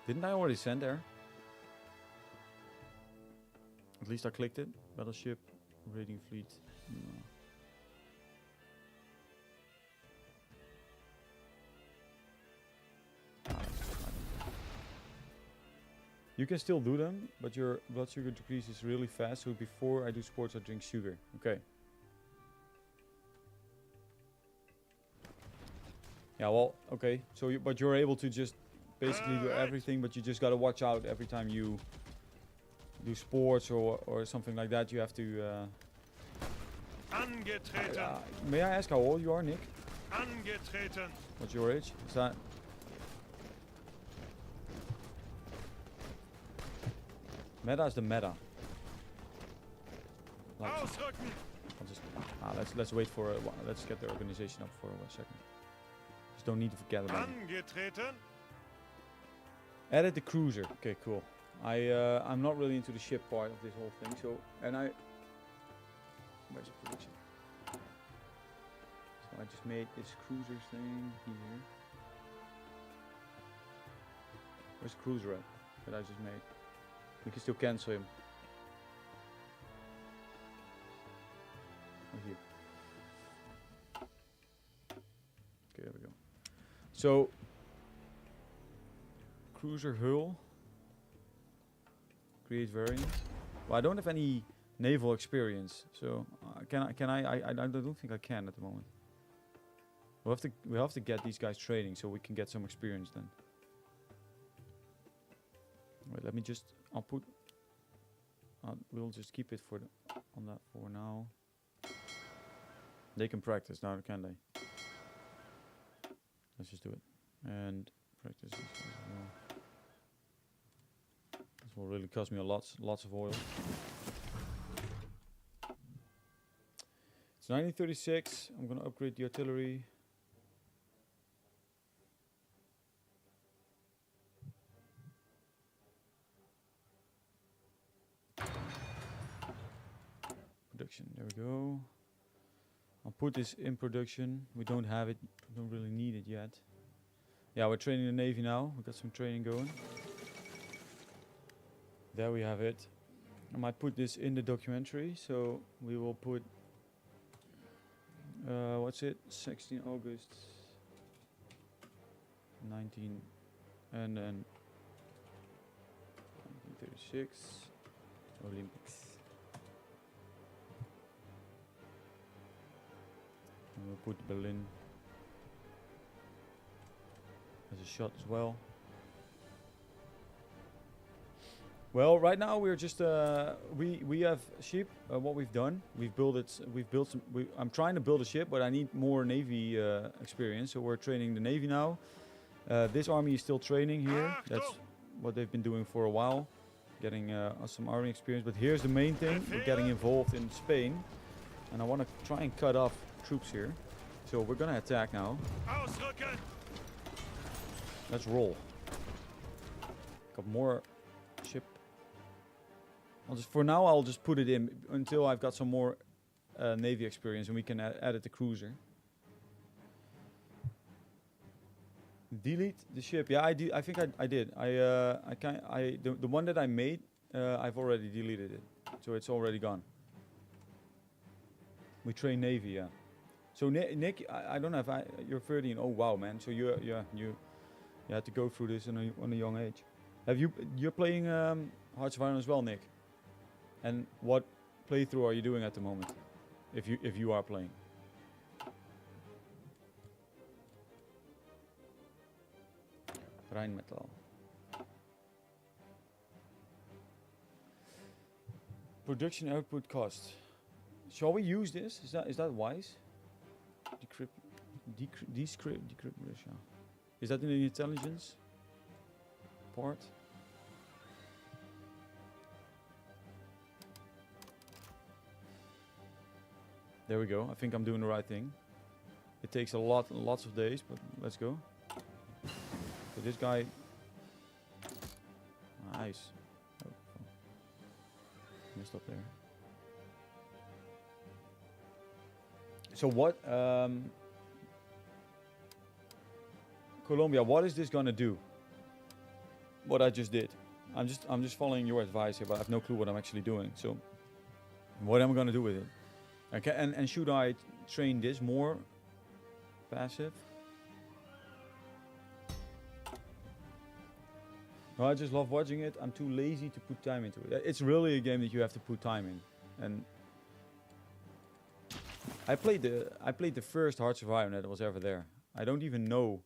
Didn't I already send there? At least I clicked it. Battleship, raiding fleet. No. You can still do them, but your blood sugar decreases really fast. So before I do sports, I drink sugar. Okay. Yeah, well, okay. So, but you're able to just basically do everything, but you just gotta watch out every time you do sports or something like that. You have to. Angetreten. May I ask how old you are, Nick? Angetreten. What's your age? Is that? Meta is the meta. Like, Ausrücken. I'll just let's wait for let's get the organization up for a second. Just don't need to forget about it. Angetreten. Edit the cruiser. Okay, cool. I'm not really into the ship part of this whole thing. So where's the production? So I just made this cruiser thing here. Where's the cruiser at that I just made? We can still cancel him. Oh, here. Okay, there we go. So cruiser hull. Create variant. Well, I don't have any naval experience, so can I don't think I can at the moment. We'll have to get these guys training so we can get some experience then. Wait, let me just. We'll just keep it on that for now. They can practice now, can they? Let's just do it and practice this as well. This will really cost me lots of oil. It's 1936. I'm gonna upgrade the artillery. Production, there we go. I'll put this in production. We don't have it, don't really need it yet. Yeah, we're training the Navy now. We got some training going. There we have it. I might put this in the documentary, so we will put what's it? 16 August 19 and then 1936 Olympics. And we'll put Berlin as a shot as well. Well, right now we're just we have ship. What we've done, we've built some. I'm trying to build a ship, but I need more Navy experience. So we're training the Navy now. This army is still training here. That's what they've been doing for a while, getting some army experience. But here's the main thing: we're getting involved in Spain, and I want to try and cut off troops here. So we're gonna attack now. Let's roll. Got more ship. For now, I'll just put it in until I've got some more Navy experience, and we can add it to cruiser. Delete the ship. Yeah, I think I did. The one that I made, I've already deleted it, so it's already gone. We train Navy, yeah. So Nick, I don't know if you're 13. Oh wow, man. So you had to go through this on a young age. You're playing Hearts of Iron as well, Nick? And what playthrough are you doing at the moment? If you are playing. Rheinmetall. Production output cost. Shall we use this? Is that wise? Decrypt. Is that in the intelligence part? There we go. I think I'm doing the right thing. It takes lots of days, but let's go. So this guy, nice. Oh, messed up there. So what? Colombia, what is this gonna do? What I just did. I'm just following your advice here, but I have no clue what I'm actually doing. So, what am I gonna do with it? Okay, and should I train this more passive? No, I just love watching it. I'm too lazy to put time into it. It's really a game that you have to put time in. And I played the first Hearts of Iron that was ever there. I don't even know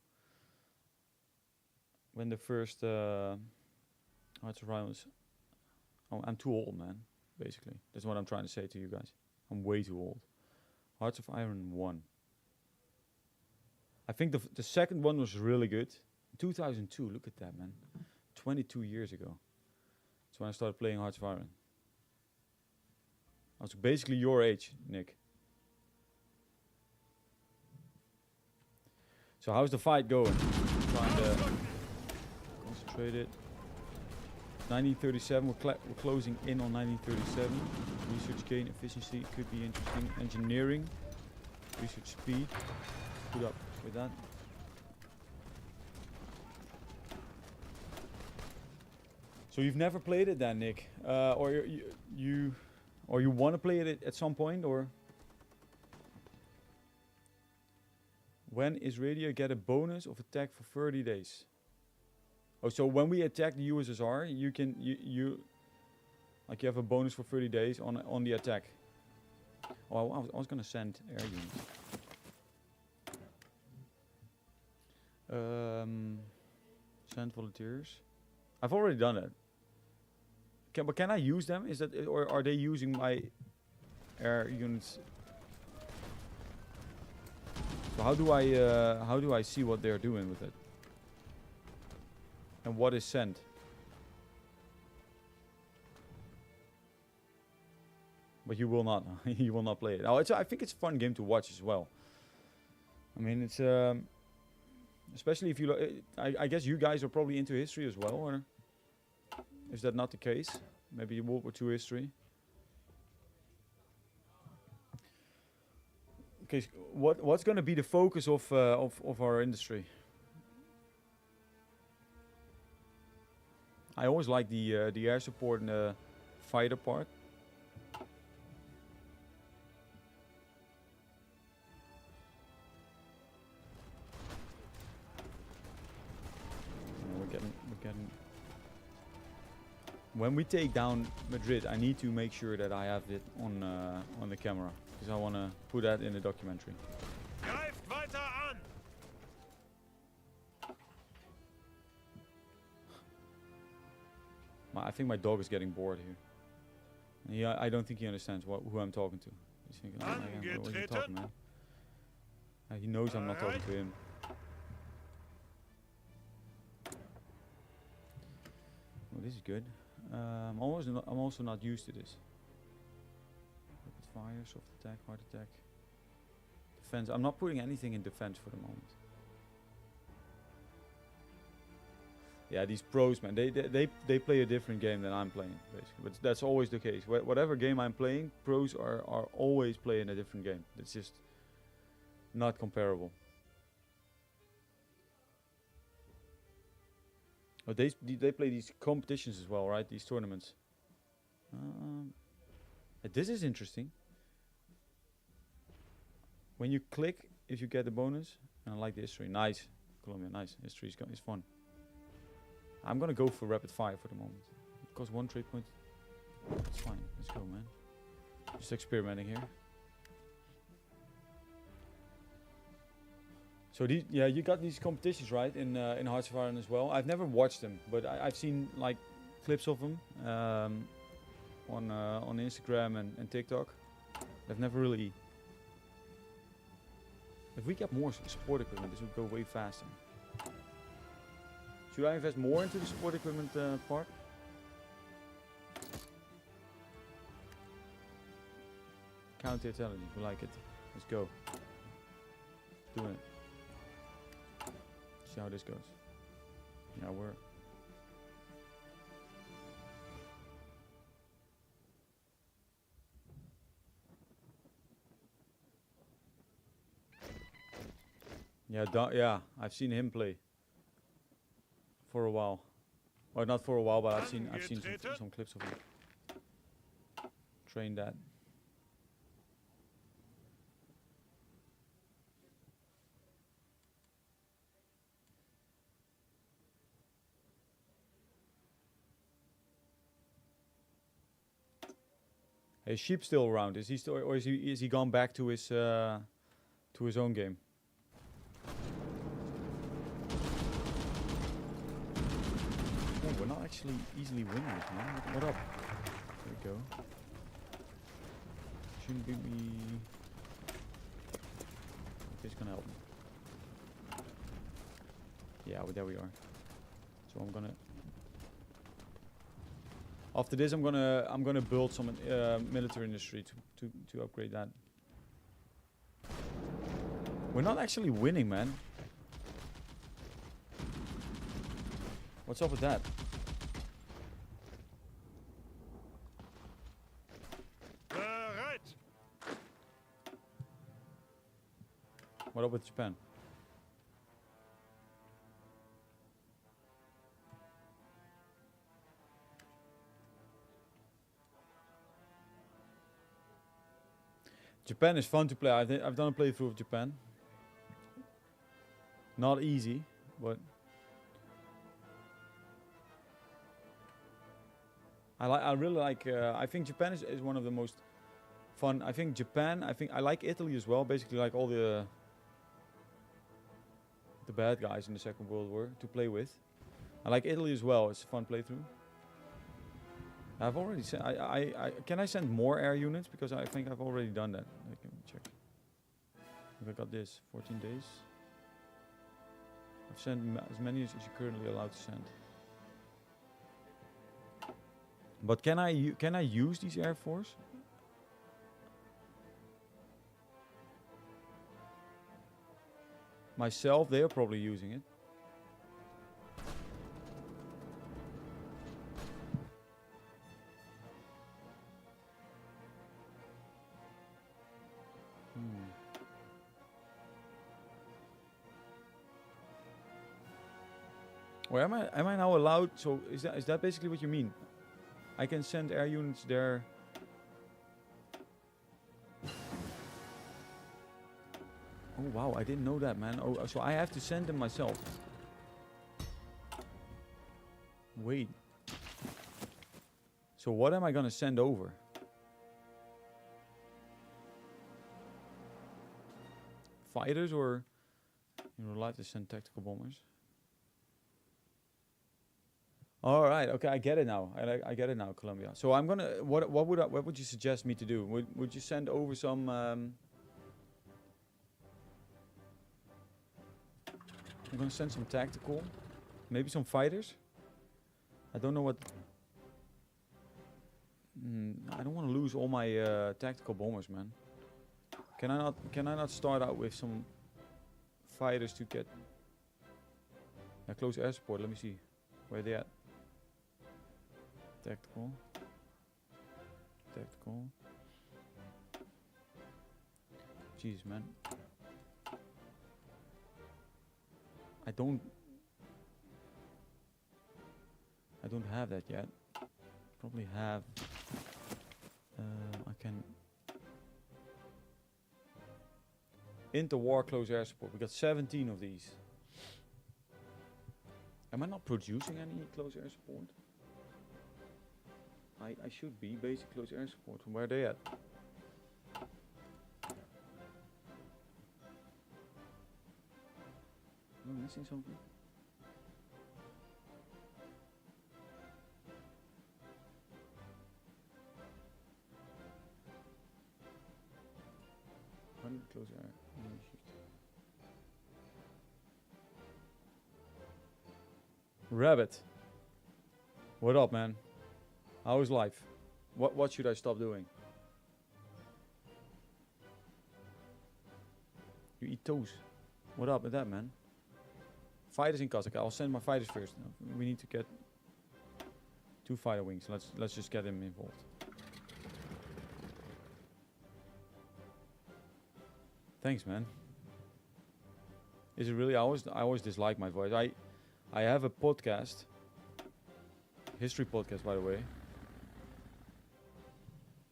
when the first Hearts of Iron was. Oh, I'm too old, man. Basically, that's what I'm trying to say to you guys. I'm way too old. Hearts of Iron 1. I think the second one was really good. 2002, look at that, man. 22 years ago. That's when I started playing Hearts of Iron. I was basically your age, Nick. So how's the fight going? Trying to concentrate it. 1937. We're closing in on 1937. Research gain efficiency could be interesting. Engineering, research speed. Put up with that. So you've never played it then, Nick, or you want to play it at some point, or when is radio get a bonus of attack for 30 days? Oh, so when we attack the USSR, you can you like you have a bonus for 30 days on the attack. Oh, I was gonna send air units. Send volunteers. I've already done it. But can I use them? Is that or are they using my air units? So how do I see what they're doing with it? And what is sent? But you will not. You will not play it. Oh, I think it's a fun game to watch as well. I mean, it's especially if you. I guess you guys are probably into history as well, or is that not the case? Maybe World War II history. Okay, what's going to be the focus of our industry? I always like the air support and the fighter part. We're getting. When we take down Madrid, I need to make sure that I have it on the camera, because I want to put that in the documentary. Greift weiter an! I think my dog is getting bored here. I don't think he understands who I'm talking to. He's thinking, oh, what are you talking, man? He knows I'm not talking to him. Well, this is good. I'm also not used to this. Rapid fire, soft attack, hard attack, defense. I'm not putting anything in defense for the moment. Yeah, these pros, man, they play a different game than I'm playing, basically. But that's always the case. Whatever game I'm playing, pros are always playing a different game. It's just not comparable. But they play these competitions as well, right? These tournaments. This is interesting. When you click, if you get the bonus, and I like the history. Nice, Colombia, nice. History is fun. I'm gonna go for rapid fire for the moment. It costs 1 trade point. It's fine. Let's go, man. Just experimenting here. So you got these competitions, right, in Hearts of Iron as well. I've never watched them, but I've seen like clips of them on Instagram and TikTok. I've never really. If we get more support equipment, this would go way faster. Should I invest more into the support equipment part? Counter-intelligence, we like it. Let's go. Doing it. See how this goes. Yeah, we're... Yeah, I've seen him play. For a while. Well, not for a while, but I've seen some clips of him. Train that. Is Sheep still around? Is he still, or is he gone back to his own game? Oh, we're not actually easily winning this, man. What up? There we go. Shouldn't be me. Okay, it's gonna help me. Yeah, well, there we are. So I'm gonna. After this, I'm gonna build some military industry to upgrade that. We're not actually winning, man. What's up with that? What up with Japan? Japan is fun to play. I've done a playthrough of Japan. Not easy, but I really like. I think Japan is one of the most fun. I think Japan. I like Italy as well. Basically, like all the bad guys in the Second World War to play with. I like Italy as well. It's a fun playthrough. I've already sent. Can I send more air units, because I think I've already done that. I can check. I got this 14 days. I've sent as many as you're currently allowed to send. But can I use these Air Force? Myself, they are probably using it. Or am I now allowed? So is that basically what you mean? I can send air units there. Oh wow, I didn't know that, man. Oh, so I have to send them myself. Wait. So what am I gonna send over? Fighters, or you're allowed to send tactical bombers? All right, okay, I get it now. I get it now, Colombia. So I'm gonna. What would you suggest me to do? Would you send over some? I'm gonna send some tactical, maybe some fighters. I don't know what. I don't want to lose all my tactical bombers, man. Can I not start out with some fighters to get a close air support? Let me see where they at. Tactical. Jeez, man. I don't have that yet. Probably have. I can. Interwar close air support. We got 17 of these. Am I not producing any close air support? I should be. Basic close air support. Where are they at? Am I missing something? Close air. Rabbit. What up, man? How is life? What should I stop doing? You eat toes. What up with that, man? Fighters in Kazakhstan. I'll send my fighters first. We need to get 2 fighter wings. Let's just get them involved. Thanks, man. Is it really? I always dislike my voice. I have a podcast, history podcast, by the way,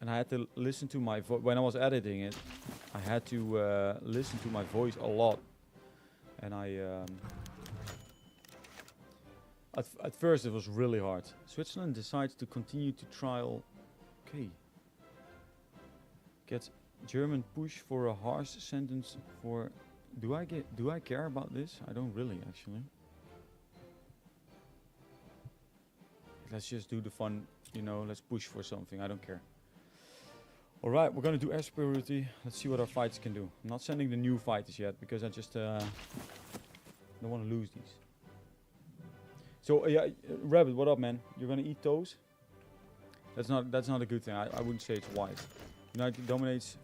and I had to listen to my voice when I was editing it. I had to listen to my voice a lot, and at first it was really hard. Switzerland decides to continue to trial. Okay. Gets German push for a harsh sentence for. Do I care about this? I don't really, actually. Let's just do the fun, let's push for something. I don't care. All right, we're gonna do air superiority. Let's see what our fighters can do. I'm not sending the new fighters yet because I just don't want to lose these. So yeah, Rabbit, what up, man? You're gonna eat toes? That's not a good thing. I wouldn't say it's wise. United dominates.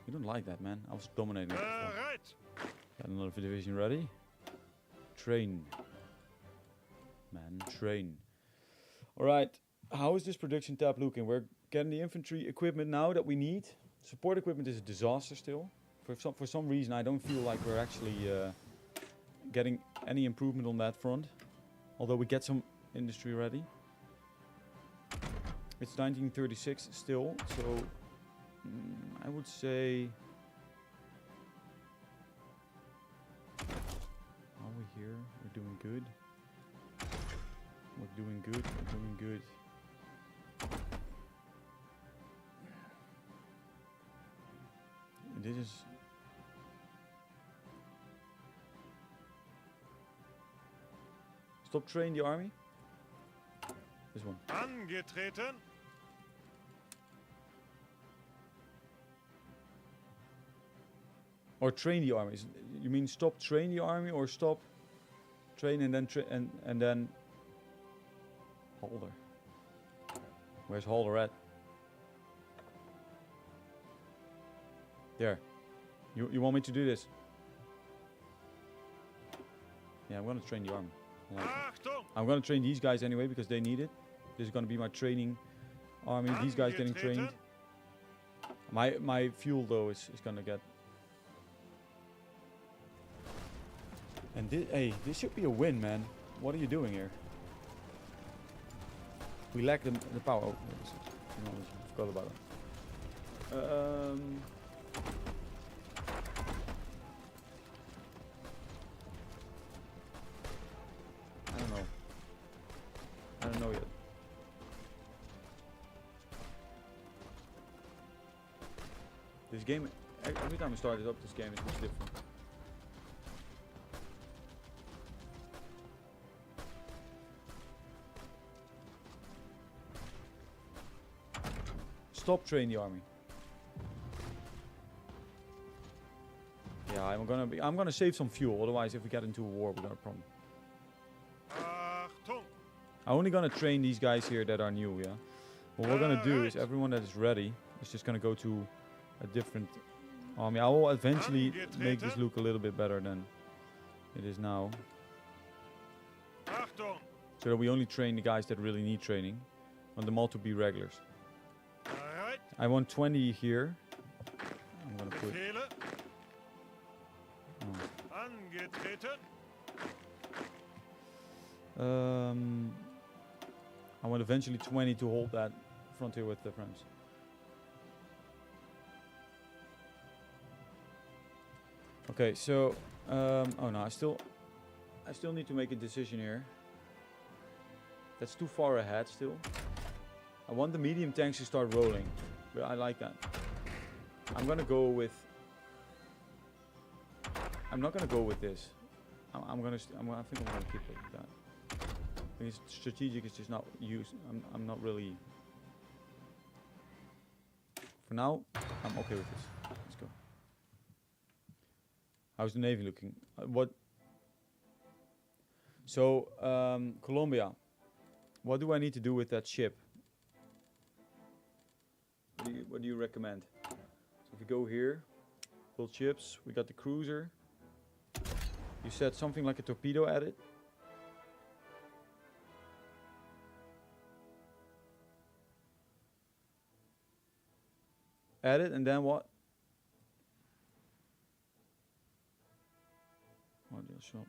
You don't like that, man. I was dominating it before. Bereit! Got another division ready. Train. Man, train. Alright, how is this production tab looking? We're getting the infantry equipment now that we need. Support equipment is a disaster still. For some reason, I don't feel like we're actually getting any improvement on that front. Although we get some industry ready. It's 1936 still, so I would say. Are we here? We're doing good. We're doing good. We're doing good. This is. Stop train the army. This one. Angetreten. Or train the army. You mean stop train the army or stop train and then and then Halder. Where's Halder at? There. You want me to do this? Yeah, I'm gonna train the army. I like it. Achtung! I'm gonna train these guys anyway because they need it. This is gonna be my training army. These guys getting trained. My fuel though is gonna get. And this should be a win, man. What are you doing here? We lack the power. Oh, no, I forgot about it. I don't know yet. This game, every time I start it up, this game is much different. Stop train the army. Yeah, I'm gonna save some fuel, otherwise if we get into a war we got a problem. Achtung! I'm only gonna train these guys here that are new, yeah? What we're gonna do is everyone that is ready is just gonna go to a different army. I will eventually make this look a little bit better than it is now. Achtung! So that we only train the guys that really need training. I want them all to be regulars. Bereit. I want 20 here. I'm gonna put... Befehle. Oh. Angetreten. I want eventually 20 to hold that frontier with the French. Okay, so oh no, I still need to make a decision here. That's too far ahead still. I want the medium tanks to start rolling, but I like that. I'm gonna go with. I'm not gonna go with this. I think I'm gonna keep it like that. I think it's strategic is just not used. I'm not really. For now, I'm okay with this. Let's go. How's the Navy looking? What? So, Colombia. What do I need to do with that ship? What do you recommend? So if we go here, build ships. We got the cruiser. You said something like a torpedo at it. Add it and then what? Audio shop.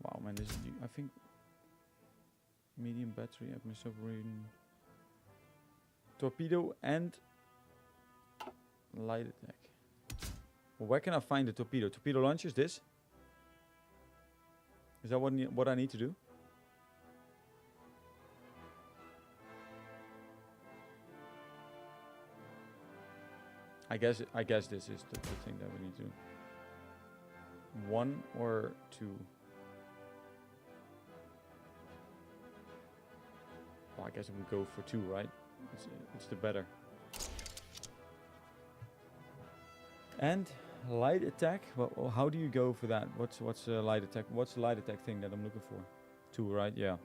Wow, man, this is, I think medium battery, admin submarine, torpedo and light attack. Well, where can I find the torpedo? Torpedo launchers, this? Is that what I need to do? I guess this is the thing that we need to do. 1 or 2. Well, I guess we go for 2, right? It's the better. And light attack. Well, how do you go for that? What's light attack? What's the light attack thing that I'm looking for? 2, right? Yeah.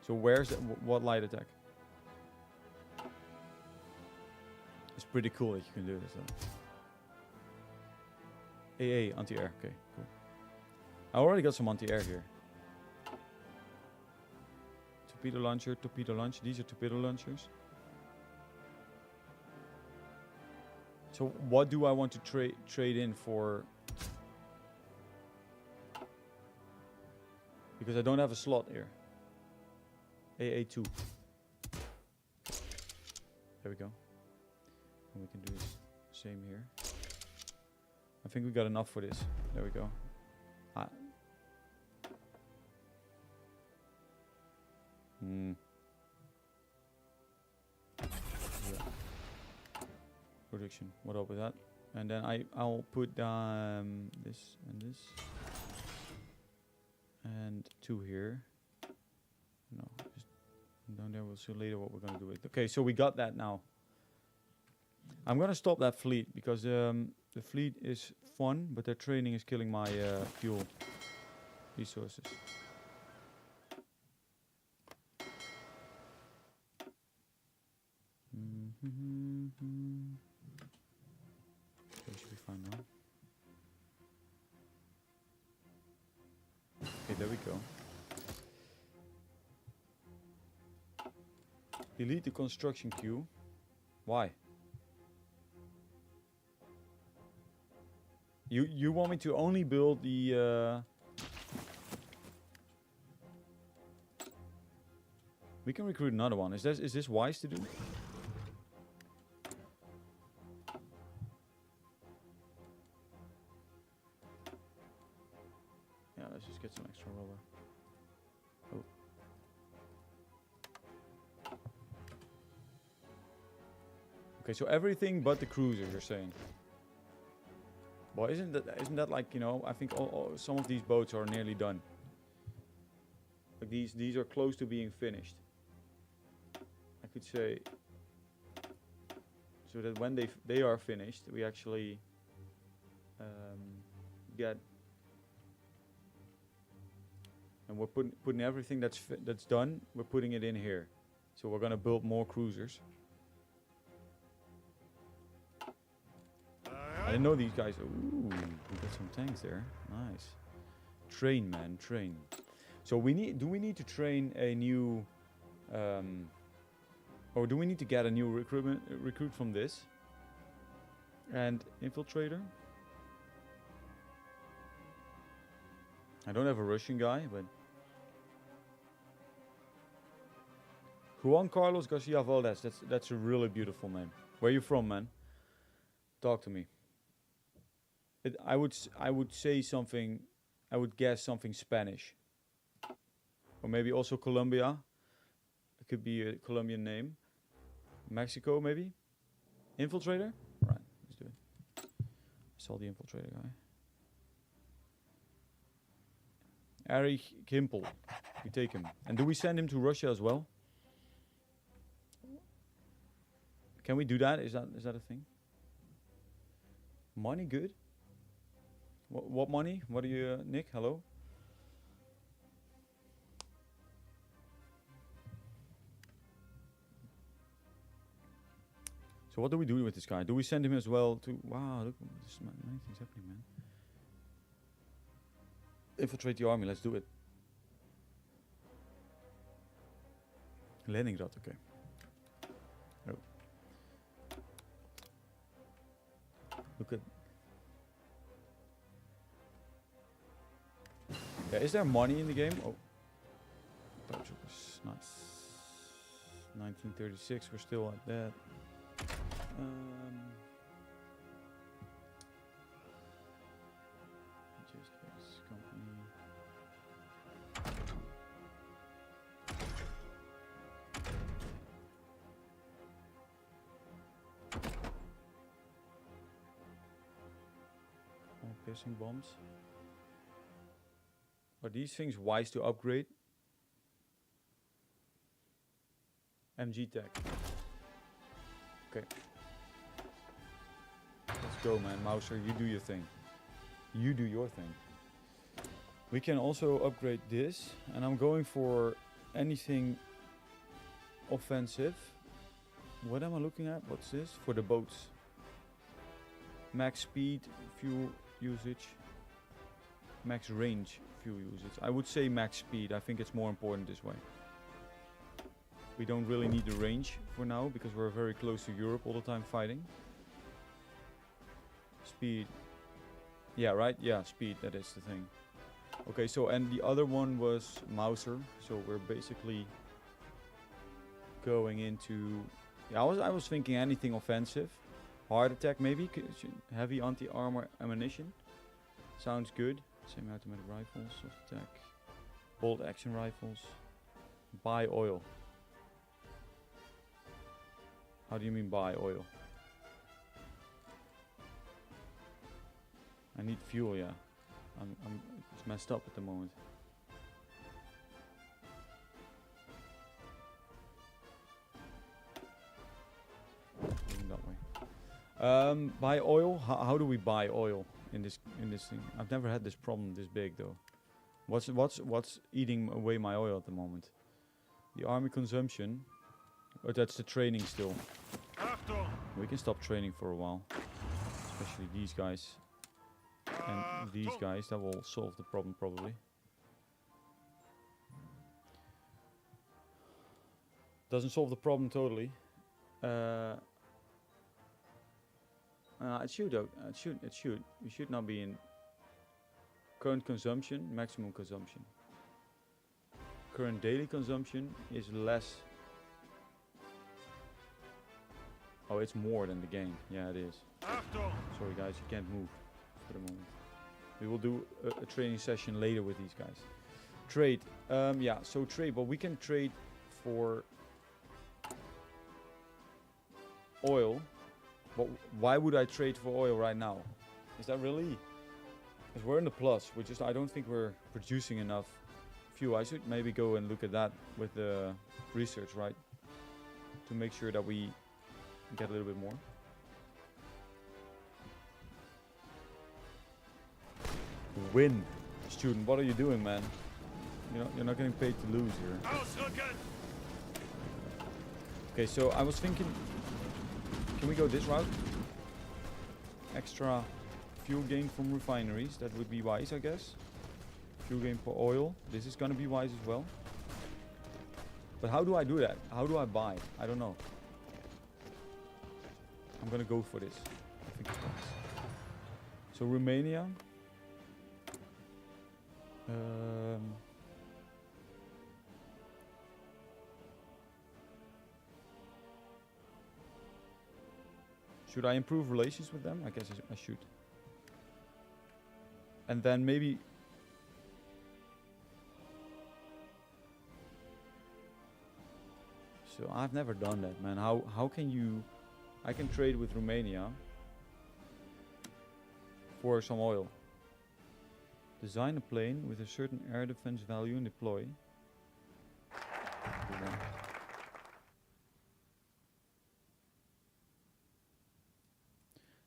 So where's what light attack? It's pretty cool that you can do this though. AA anti-air. Okay, cool. I already got some anti-air here. torpedo launcher, torpedo launcher. These are torpedo launchers. So what do I want to trade in for? Because I don't have a slot here. AA2. There we go. And we can do the same here. I think we got enough for this. There we go. Yeah. Prediction. What up with that? And then I'll put this and this. And 2 here. No, just down there. We'll see later what we're gonna do with it. Okay, so we got that now. I'm gonna stop that fleet because the fleet is fun, but their training is killing my fuel resources. Okay, should be fine now. Okay, there we go. Delete the construction queue. Why? You want me to only build the we can recruit another one. Is this wise to do? Yeah, let's just get some extra rubber. Oh. Okay, so everything but the cruisers, you're saying. Well, isn't that like, you know, I think some of these boats are nearly done. Like these are close to being finished. I could say so that when they are finished, we actually get, and we're putting everything that's done. We're putting it in here. So we're gonna build more cruisers. I didn't know these guys. Ooh, we got some tanks there. Nice. Train, man, train. So do we need to train a new, or do we need to get a new recruit from this? And infiltrator. I don't have a Russian guy, but Juan Carlos Garcia Valdez. That's a really beautiful name. Where are you from, man? Talk to me. I would say something. I would guess something Spanish, or maybe also Colombia. It could be a Colombian name. Mexico, maybe. Infiltrator. Right, let's do it. I saw the infiltrator guy. Erich Kimpel. We take him. And do we send him to Russia as well? Can we do that? Is that a thing? Money good? What money? What do you, Nick? Hello? So what do we do with this guy? Do we send him as well to... Wow, look, there's many things happening, man. Infiltrate the army, let's do it. Leningrad, okay. Oh. Look at... Yeah, is there money in the game? Oh. Paratroopers, nice. 1936, we're still at that. Just this company. Oh, piercing bombs. Are these things wise to upgrade? MG Tech. Okay. Let's go, man. Mouser, you do your thing. You do your thing. We can also upgrade this, and I'm going for anything offensive. What am I looking at? What's this? For the boats. Max speed, fuel usage. Max range, fuel usage. I would say max speed. I think it's more important this way. We don't really need the range for now because we're very close to Europe all the time fighting. Speed. Yeah, right? Yeah, speed, that is the thing. Okay, so and the other one was Mauser. So we're basically going into... Yeah, I was thinking anything offensive. Heart attack maybe, heavy anti-armor ammunition. Sounds good. Semi-automatic rifles, soft attack, bolt action rifles. Buy oil. How do you mean buy oil? I need fuel, yeah. It's messed up at the moment. Going that way. Buy oil. How do we buy oil in this thing? I've never had this problem this big though. What's eating away my oil at the moment? The army consumption. Oh, that's the training still. Achtung! We can stop training for a while, especially these guys and these Achtung! guys. That will solve the problem probably. Doesn't solve the problem totally. It should though. It should. You should not be in current consumption, maximum consumption. Current daily consumption is less. Oh, it's more than the game. Yeah, it is. Achtung! Sorry guys, you can't move for the moment. We will do a training session later with these guys. Trade. Yeah, so trade. But we can trade for oil. But why would I trade for oil right now? Is that really? Because we're in the plus. I don't think we're producing enough fuel. I should maybe go and look at that with the research, right? To make sure that we get a little bit more. Win. Student, what are you doing, man? You're not getting paid to lose here. Ausrücken! Okay, so I was thinking, can we go this route? Extra fuel gain from refineries, that would be wise, I guess. Fuel gain for oil, this is gonna be wise as well. But how do I do that? How do I buy? I don't know. I'm gonna go for this. I think it's nice. So Romania. Should I improve relations with them? I guess I should. And then maybe... So I've never done that, man. How can you... I can trade with Romania for some oil. Design a plane with a certain air defense value and deploy.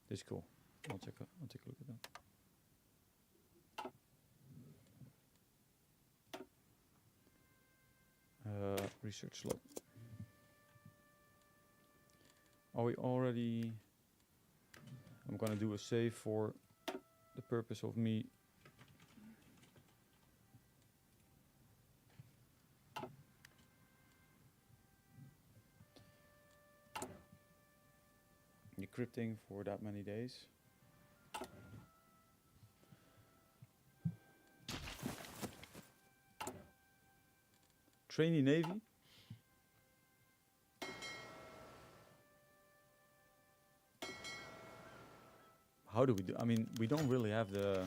This is cool. I'll take a look at that. Research slot. Are we already... I'm gonna do a save for the purpose of me decrypting for that many days. Trainee Navy. How do we do? I mean, we don't really have the...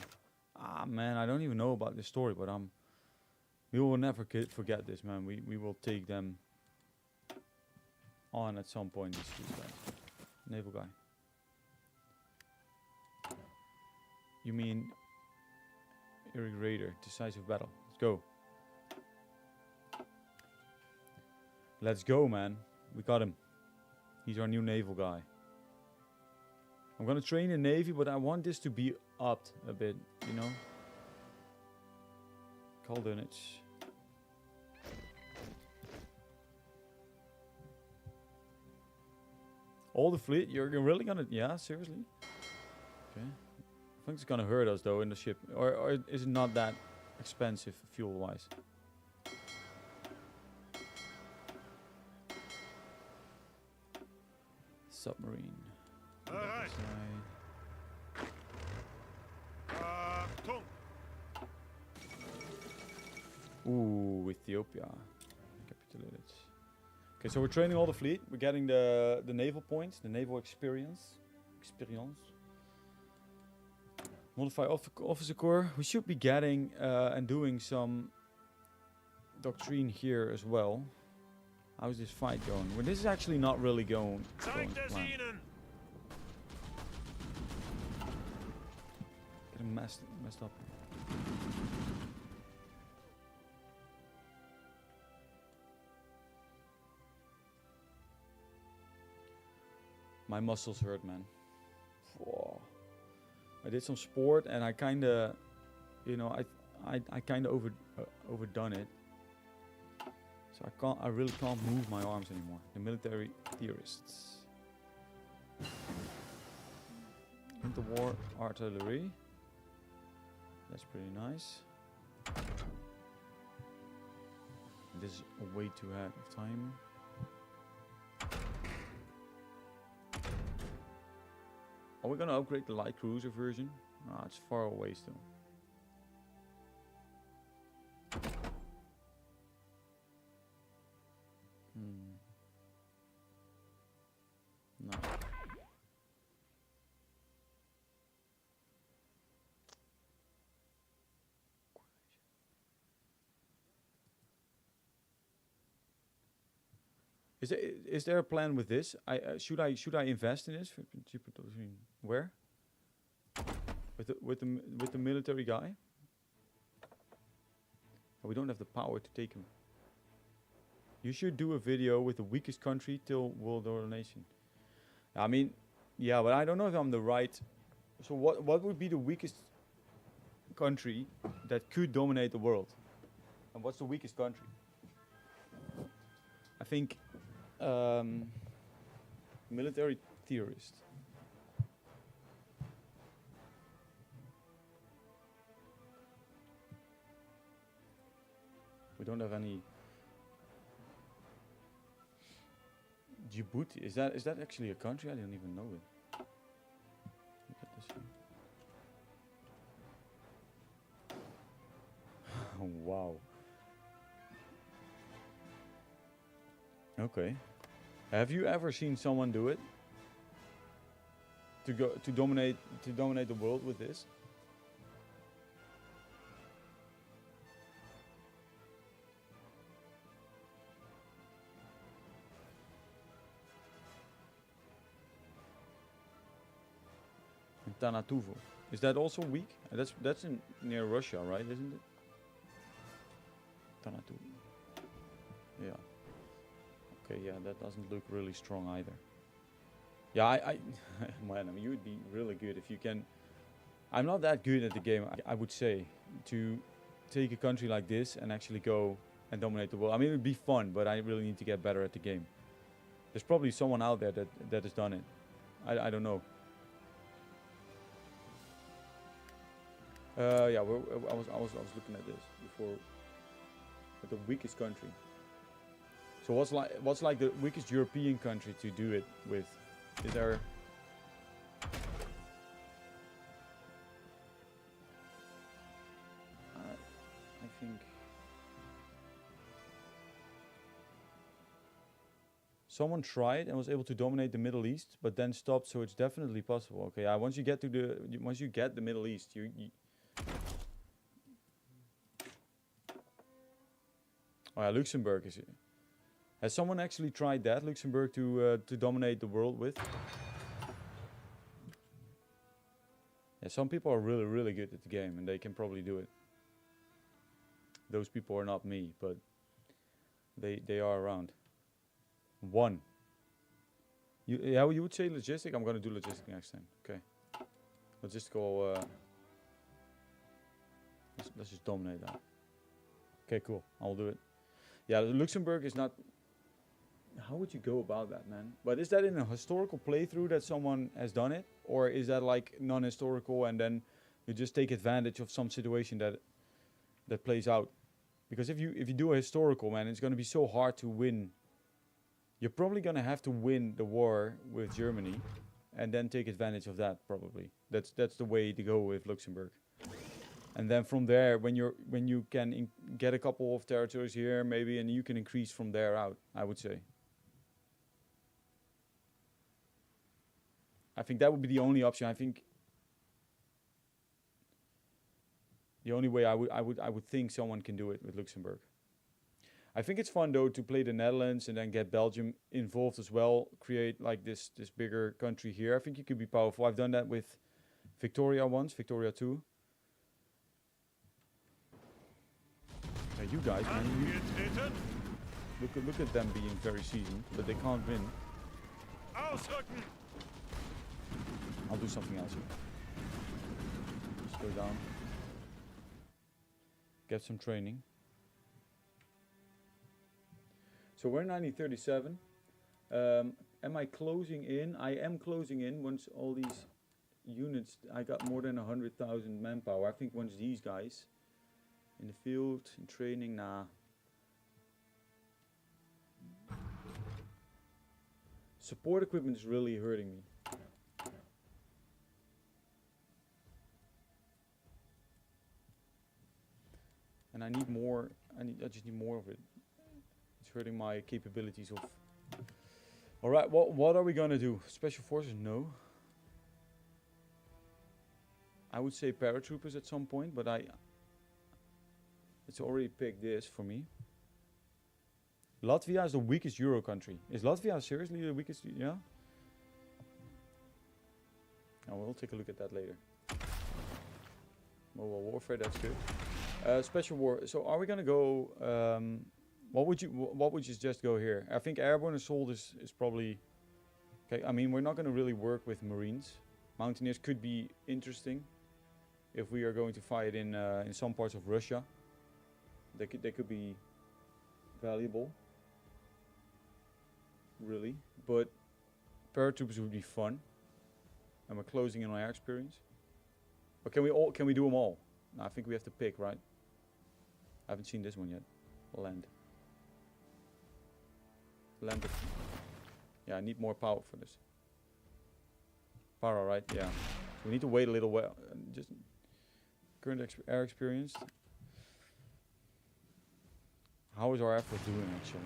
man, I don't even know about this story, but we will never forget this, man. We will take them on at some point, these guys. Naval guy. You mean Eric Raider, decisive battle. Let's go. Let's go, man. We got him. He's our new naval guy. I'm gonna train in Navy, but I want this to be upped a bit, you know? Kaldunich. All the fleet? You're really gonna... Yeah, seriously? Okay. I think it's gonna hurt us, though, in the ship. Or is it not that expensive, fuel-wise? submarine. All right. Side. Achtung. Ooh, Ethiopia. Capitulated. Okay, so we're training all the fleet. We're getting the naval points, the naval experience. Modify officer corps. We should be getting and doing some doctrine here as well. How's this fight going? Well, this is actually not really going to Zeigt es plan. ihnen. Getting messed up here. My muscles hurt, man. Whoa. I did some sport and I kinda, you know, I kinda overdone it. So I really can't move my arms anymore. The military theorists. Interwar artillery. That's pretty nice. This is way too ahead of time. Are we gonna upgrade the light cruiser version? Ah, it's far away still. No. Is there a plan with this? Should I invest in this? Where? With the military guy? Oh, we don't have the power to take him. You should do a video with the weakest country till world domination. I mean, yeah, but I don't know if I'm the right. So what would be the weakest country that could dominate the world? And what's the weakest country? I think military theorist. We don't have any. Djibouti, is that actually a country? I didn't even know it. Look at this thing. Oh, wow. Okay. Have you ever seen someone do it? To dominate the world with this? Tanatuvo. Is that also weak? That's near Russia, right? Isn't it? Tanatuvo. Yeah. Okay, yeah, that doesn't look really strong either. Yeah, man, I mean, you would be really good if you can. I'm not that good at the game, I would say, to take a country like this and actually go and dominate the world. I mean, it would be fun, but I really need to get better at the game. There's probably someone out there that has done it. I don't know. Yeah, I was looking at this before. At the weakest country. So what's like the weakest European country to do it with? Is there? I think someone tried and was able to dominate the Middle East, but then stopped. So it's definitely possible. Okay, once you get the Middle East, you oh yeah, Luxembourg is. Has someone actually tried that, Luxembourg, to dominate the world with? Yeah, some people are really, really good at the game, and they can probably do it. Those people are not me, but they are around. One. You would say logistic? I'm gonna do logistic next time. Okay. Logistical. Let's just dominate that. Okay, cool. I'll do it. Yeah, Luxembourg is not. How would you go about that, man? But is that in a historical playthrough that someone has done it, or is that like non-historical and then you just take advantage of some situation that plays out? Because if you do a historical, man, it's going to be so hard to win. you're probably gonna have to win the war with Germany, and then take advantage of that. Probably that's the way to go with Luxembourg. And then from there, when you can get a couple of territories here, maybe, and you can increase from there out, I would say. I think that would be the only option. I think the only way I would think someone can do it with Luxembourg. I think it's fun though to play the Netherlands and then get Belgium involved as well. Create like this bigger country here. I think you could be powerful. I've done that with Victoria once, Victoria 2. You guys, man, look at them being very seasoned, but they can't win. Ausrücken! I'll do something else here. Just go down. Get some training. So we're 1937. Am I closing in? I am closing in once all these units, I got more than 100,000 manpower. I think once these guys in the field, in training, nah. Support equipment is really hurting me. And I need more, I just need more of it. It's hurting my capabilities of... Alright, what are we gonna do? Special forces? No. I would say paratroopers at some point, but it's already picked this for me. Latvia is the weakest Euro country. Is Latvia seriously the weakest? Yeah? Oh, we'll take a look at that later. Mobile warfare, that's good. Special war. So are we gonna go? What would you suggest go here? I think airborne assault is probably okay. I mean, we're not gonna really work with Marines. Mountaineers could be interesting if we are going to fight in some parts of Russia. They could be valuable, really. But paratroopers would be fun, and we're closing in on air experience. But can we do them all? No, I think we have to pick, right? I haven't seen this one yet. Land. Land. Yeah, I need more power for this. Power, right? Yeah. So we need to wait a little while. Just current air experience. How is our effort doing actually?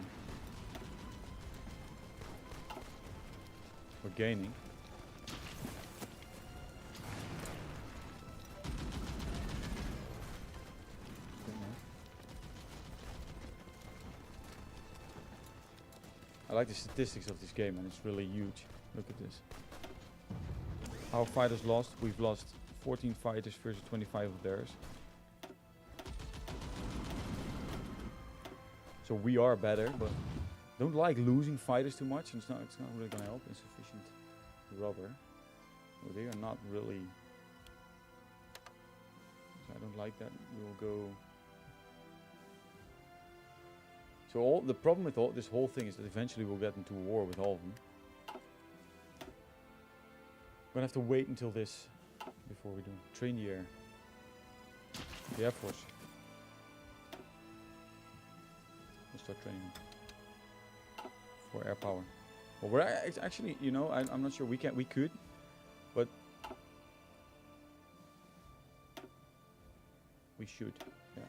We're gaining. I like the statistics of this game, and it's really huge. Look at this. Our fighters lost. We've lost 14 fighters versus 25 of theirs. So we are better, but don't like losing fighters too much. It's not really gonna help. Insufficient rubber. Well, they are not really. So I don't like that. We'll go. So the problem with this whole thing is that eventually we'll get into a war with all of them. We're gonna have to wait until this before we do. Train the air. The Air Force. We'll start training for air power. Well, we're actually, you know, I'm not sure we could, but we should. Yeah.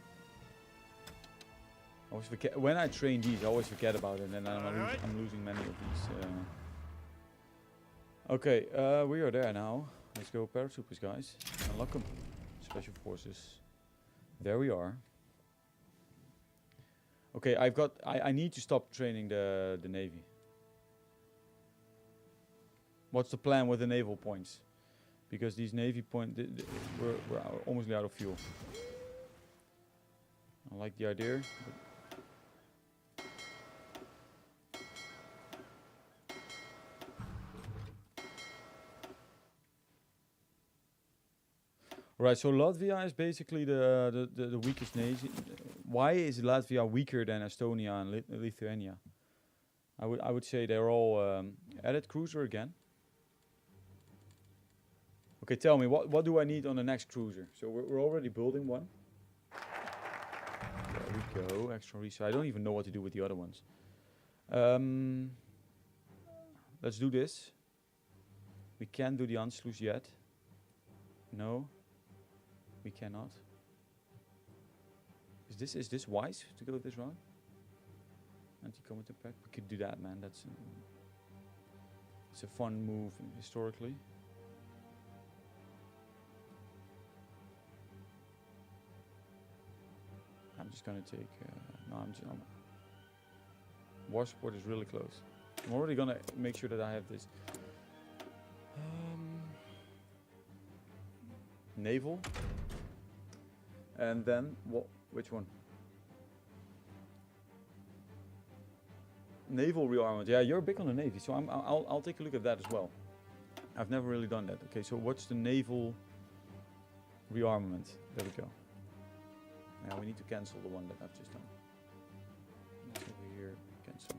I always forget when I train these. I always forget about it, and then I'm losing many of these. Okay, we are there now. Let's go paratroopers, guys. Unlock them. Special forces. There we are. Okay, I need to stop training the Navy. What's the plan with the naval points? Because these Navy points, we're almost out of fuel. I like the idea. Right, so Latvia is basically the weakest nation. Why is Latvia weaker than Estonia and Lithuania? I would say they're all added cruiser again. Okay, tell me what do I need on the next cruiser? So we're already building one. There we go, extra research. I don't even know what to do with the other ones. let's do this. We can't do the Anschluss yet. No, we cannot. Is this wise to go this route? Anti-combat impact. We could do that, man. That's it's a fun move historically. I'm just gonna take. No, I'm just. War support is really close. I'm already gonna make sure that I have this. Naval. And then what? Which one? Naval rearmament. Yeah, you're big on the Navy, so I'll take a look at that as well. I've never really done that. Okay, so what's the naval rearmament? There we go. Now we need to cancel the one that I've just done. That's over here. Cancel.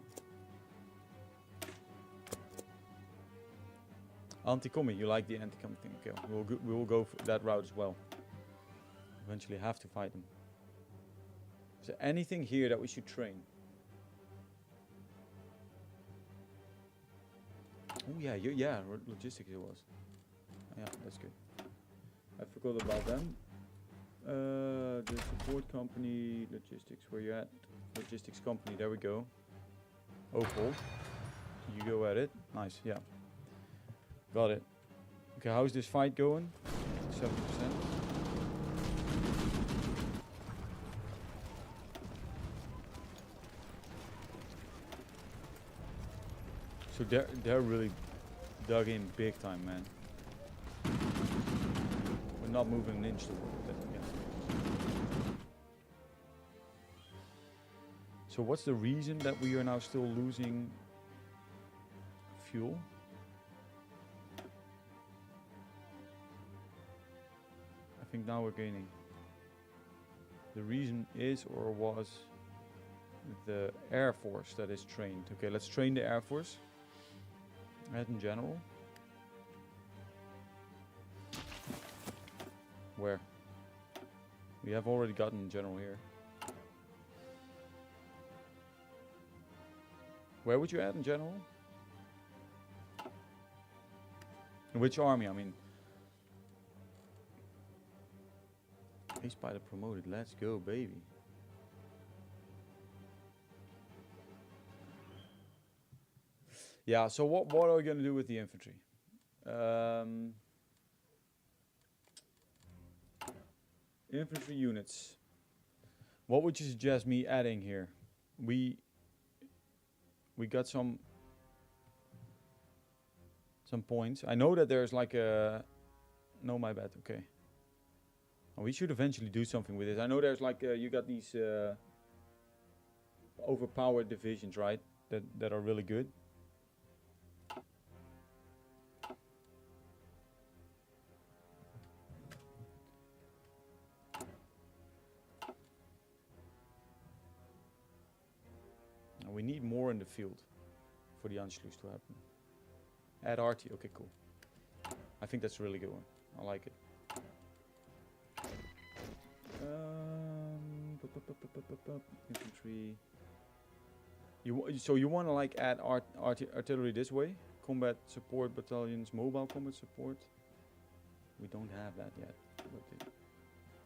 Anti-commie. You like the anti-commie thing? Okay, we will go for that route as well. Eventually have to fight them. Is there anything here that we should train? Oh yeah, logistics it was. Yeah, that's good. I forgot about them. The support company, logistics, where you at? Logistics company, there we go. Opal. You go at it. Nice, yeah. Got it. Okay, how's this fight going? 70%. So they're really dug in big time, man. We're not moving an inch toward that again. So what's the reason that we are now still losing fuel? I think now we're gaining. The reason is or was the Air Force that is trained. Okay, let's train the Air Force. Add in general. Where? We have already gotten general here. Where would you add in general? In which army? I mean, Ace Pilot promoted. Let's go, baby. Yeah, so what are we going to do with the infantry? Infantry units. What would you suggest me adding here? We got some points. I know that there's like a... No, my bad, okay. Oh, we should eventually do something with this. I know there's like, you got these overpowered divisions, right? That are really good. We need more in the field for the Anschluss to happen. Add RT, okay, cool. I think that's a really good one. I like it. Infantry. So you want to like add artillery this way? Combat support battalions, mobile combat support. We don't have that yet.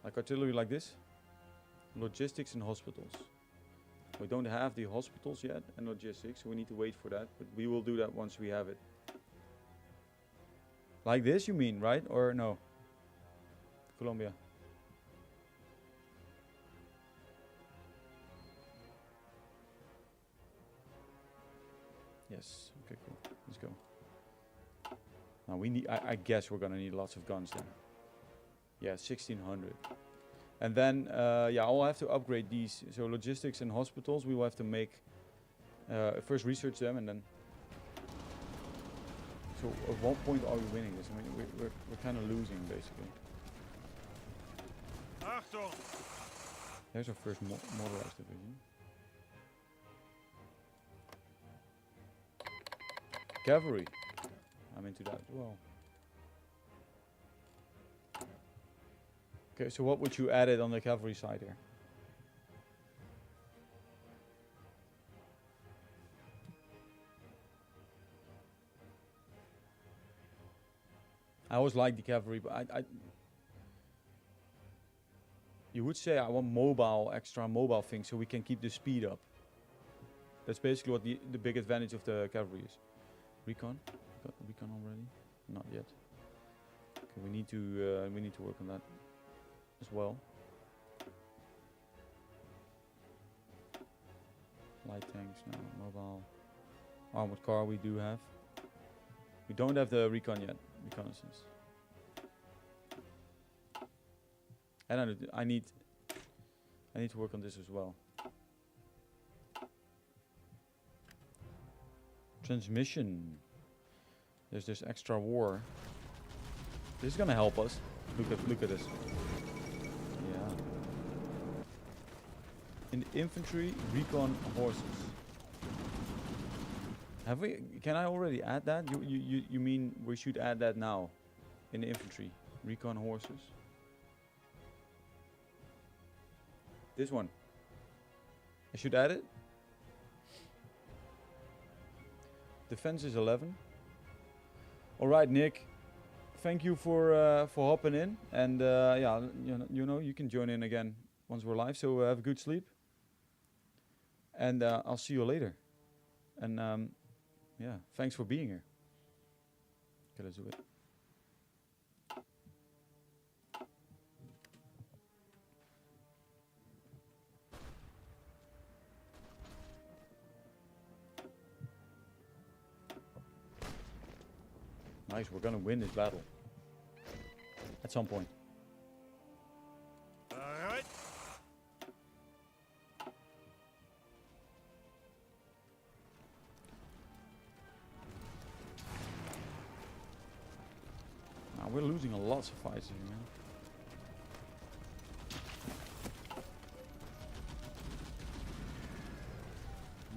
Like artillery like this. Logistics and hospitals. We don't have the hospitals yet and logistics, so we need to wait for that, but we will do that once we have it. Like this, you mean, right? Or no? Colombia. Yes, okay, cool. Let's go. Now we need, I guess we're gonna need lots of guns then. Yeah, 1600. And then, yeah, I'll have to upgrade these. So logistics and hospitals, we will have to make, first research them and then. So at what point are we winning this? I mean, we're kind of losing basically. Achtung! There's our first motorized division. Cavalry. I'm into that as well. Okay, so what would you add it on the cavalry side here? I always like the cavalry, but you would say I want extra mobile things so we can keep the speed up. That's basically what the big advantage of the cavalry is. Recon? Got recon already? Not yet. Okay, we need to work on that as well. Light tanks, no. Mobile. Armored car we do have. We don't have the recon yet. Reconnaissance. And I need to work on this as well. Transmission. There's this extra war. This is gonna help us. Look at this. Yeah. In the infantry, recon horses. Have we? Can I already add that? You mean we should add that now? In the infantry, recon horses. This one. I should add it. Defense is 11. All right, Nick. Thank you for hopping in, and yeah, you can join in again once we're live. So have a good sleep, and I'll see you later. And yeah, thanks for being here. Okay, let's do it. Nice, we're gonna win this battle. At some point. Alright. Now we're losing a lot of fights here, man.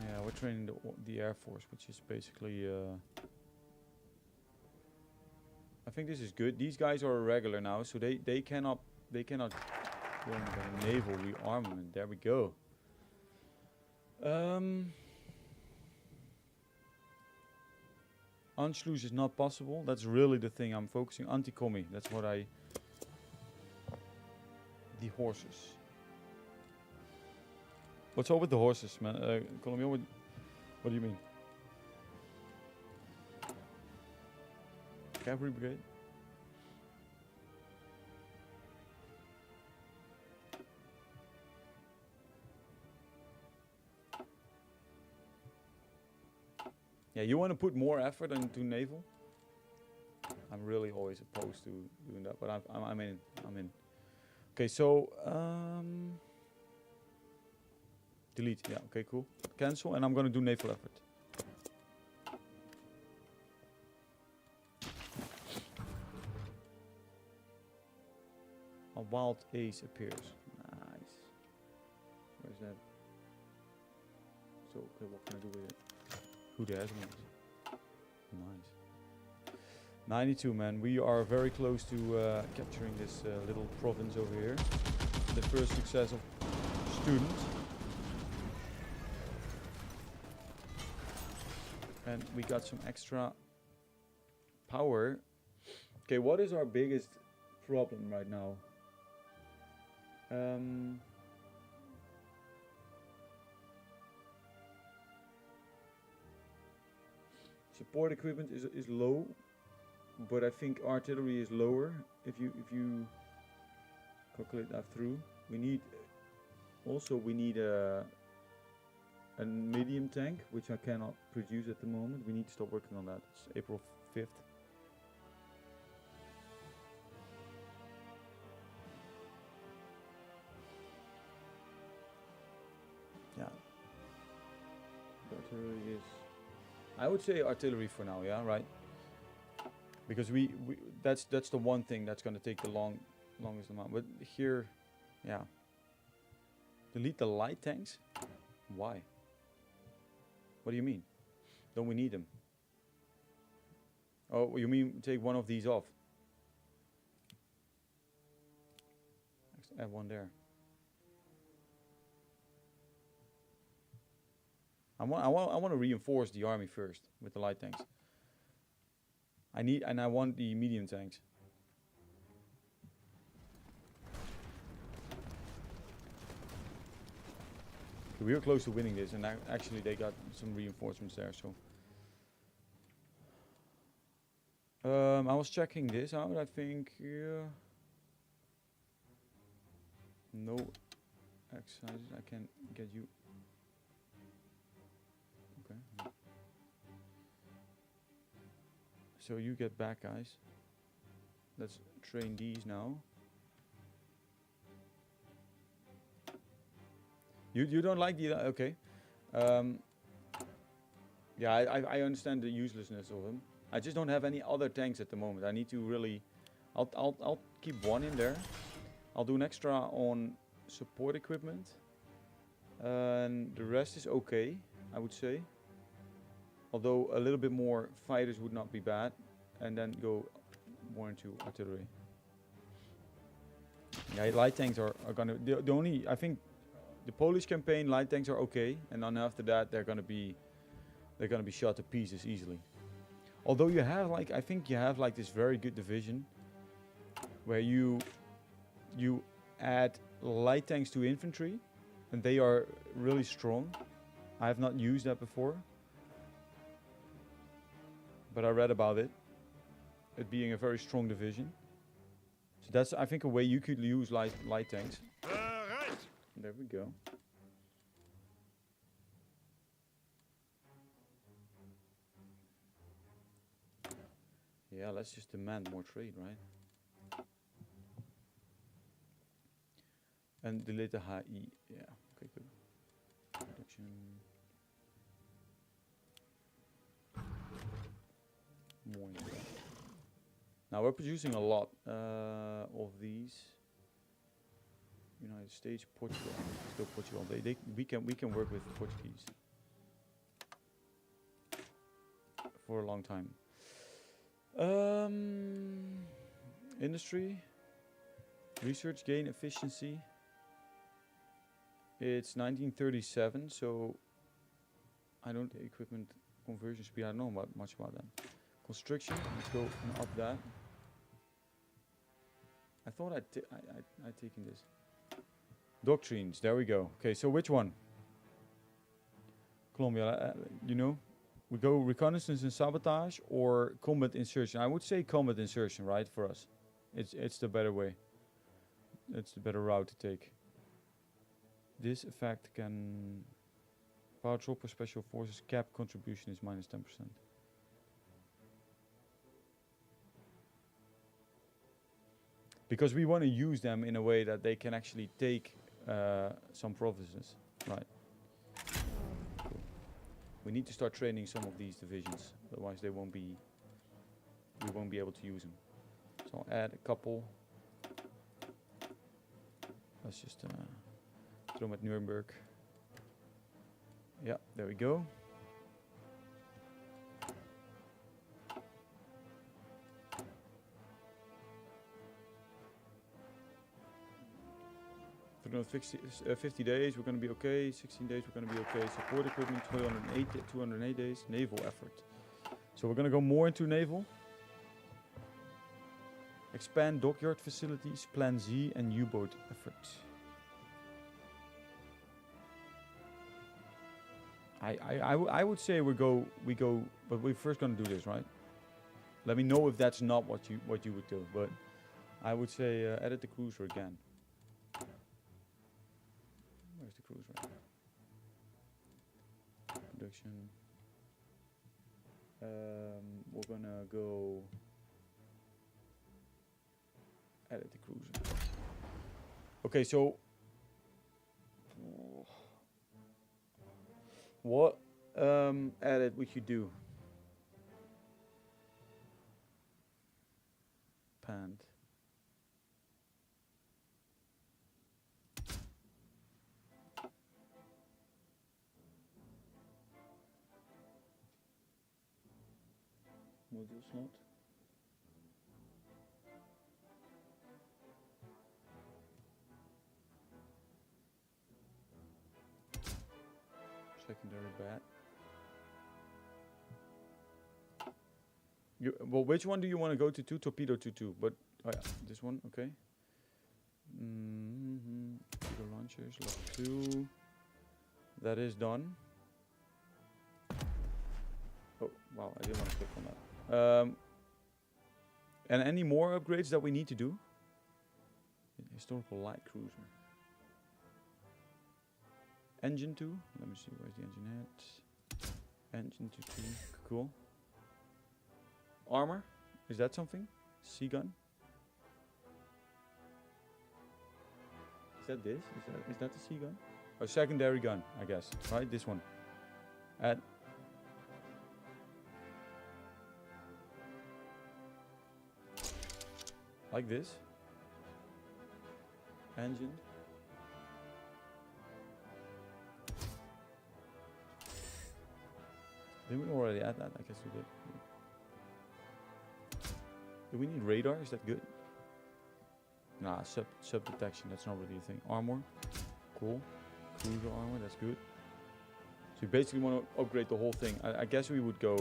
Yeah, we're training the Air Force, which is basically I think this is good. These guys are irregular now, so they cannot go into the naval rearmament. There we go. Anschluss is not possible. That's really the thing I'm focusing. Anti-commie. That's what I. The horses. What's up with the horses, man? Columbia, what do you mean? Cavalry brigade. Yeah, you want to put more effort into naval. I'm really always opposed to doing that, but I'm in. Okay, so delete. Yeah, okay, cool. Cancel, and I'm gonna do naval effort. A wild ace appears. Nice. Where's that? So, okay, what can I do with it? Who dares me? Nice. 92, man. We are very close to capturing this little province over here. The first success of students. And we got some extra power. Okay, what is our biggest problem right now? Support equipment is low, but I think artillery is lower. If you calculate that through, we need a medium tank, which I cannot produce at the moment. We need to start working on that. It's April 5th. Yeah. The artillery is. I would say artillery for now, yeah, right? Because that's the one thing that's gonna take the longest amount. But here, yeah. Delete the light tanks? Why? What do you mean? Don't we need them? Oh, you mean take one of these off? Let's add one there. I want to reinforce the army first with the light tanks. I want the medium tanks. Okay, we were close to winning this, and actually they got some reinforcements there. So I was checking this out. I think no exercises. I can get you. Okay. So you get back, guys. Let's train these now. You don't like the okay. Yeah, I understand the uselessness of them. I just don't have any other tanks at the moment. I need to really. I'll keep one in there. I'll do an extra on support equipment, and the rest is okay, I would say. Although a little bit more fighters would not be bad, and then go more into artillery. Yeah, light tanks are gonna the only, I think the Polish campaign light tanks are okay, and then after that they're gonna be shot to pieces easily. Although you have like, I think you have like this very good division where you add light tanks to infantry, and they are really strong. I have not used that before, but I read about it being a very strong division. So that's, I think, a way you could use light tanks. Right. There we go. Yeah, let's just demand more trade, right? And delete the HI. Yeah, okay, good. Production. More into that. Now we're producing a lot of these. United States, Portugal, still Portugal. We can work with the Portuguese for a long time. Industry, research, gain efficiency. It's 1937, so I don't equipment conversion speed. I don't know much about that. Construction. Let's go and up that. I thought I'd taken this. Doctrines. There we go. Okay, so which one? Colombia. You know, we go reconnaissance and sabotage or combat insertion. I would say combat insertion, right? For us, it's the better way. It's the better route to take. This effect can paratrooper special forces cap contribution is minus 10%. Because we want to use them in a way that they can actually take some provinces, right? Cool. We need to start training some of these divisions, otherwise we won't be able to use them. So I'll add a couple. Let's just throw them at Nuremberg. Yeah, there we go. 50 days, we're going to be okay. 16 days, we're going to be okay. Support equipment, 208 days. Naval effort. So we're going to go more into naval. Expand dockyard facilities, Plan Z, and U-boat effort. I would say we go, but we're first going to do this, right? Let me know if that's not what you would do, but I would say edit the cruiser again. Where's the cruiser? Production. We're gonna go edit the cruiser. Okay, so what edit would you do? Panned. Module slot. Secondary bat. Well, which one do you want to go to? Torpedo 2-2. But oh yeah, this one. Okay. Torpedo launchers level 2. That is done. Oh wow, I didn't want to click on that. And any more upgrades that we need to do? Historical light cruiser. Engine 2. Let me see, where's the engine at? Engine 2. Cool. Armor. Is that something? Sea gun. Is that this? Is that the sea gun? Or secondary gun, I guess. Right, this one. Add. Like this. Engine. Did we already add that? I guess we did. Do we need radar? Is that good? Nah, sub detection. That's not really a thing. Armor. Cool. Cruiser armor. That's good. So you basically want to upgrade the whole thing. I guess we would go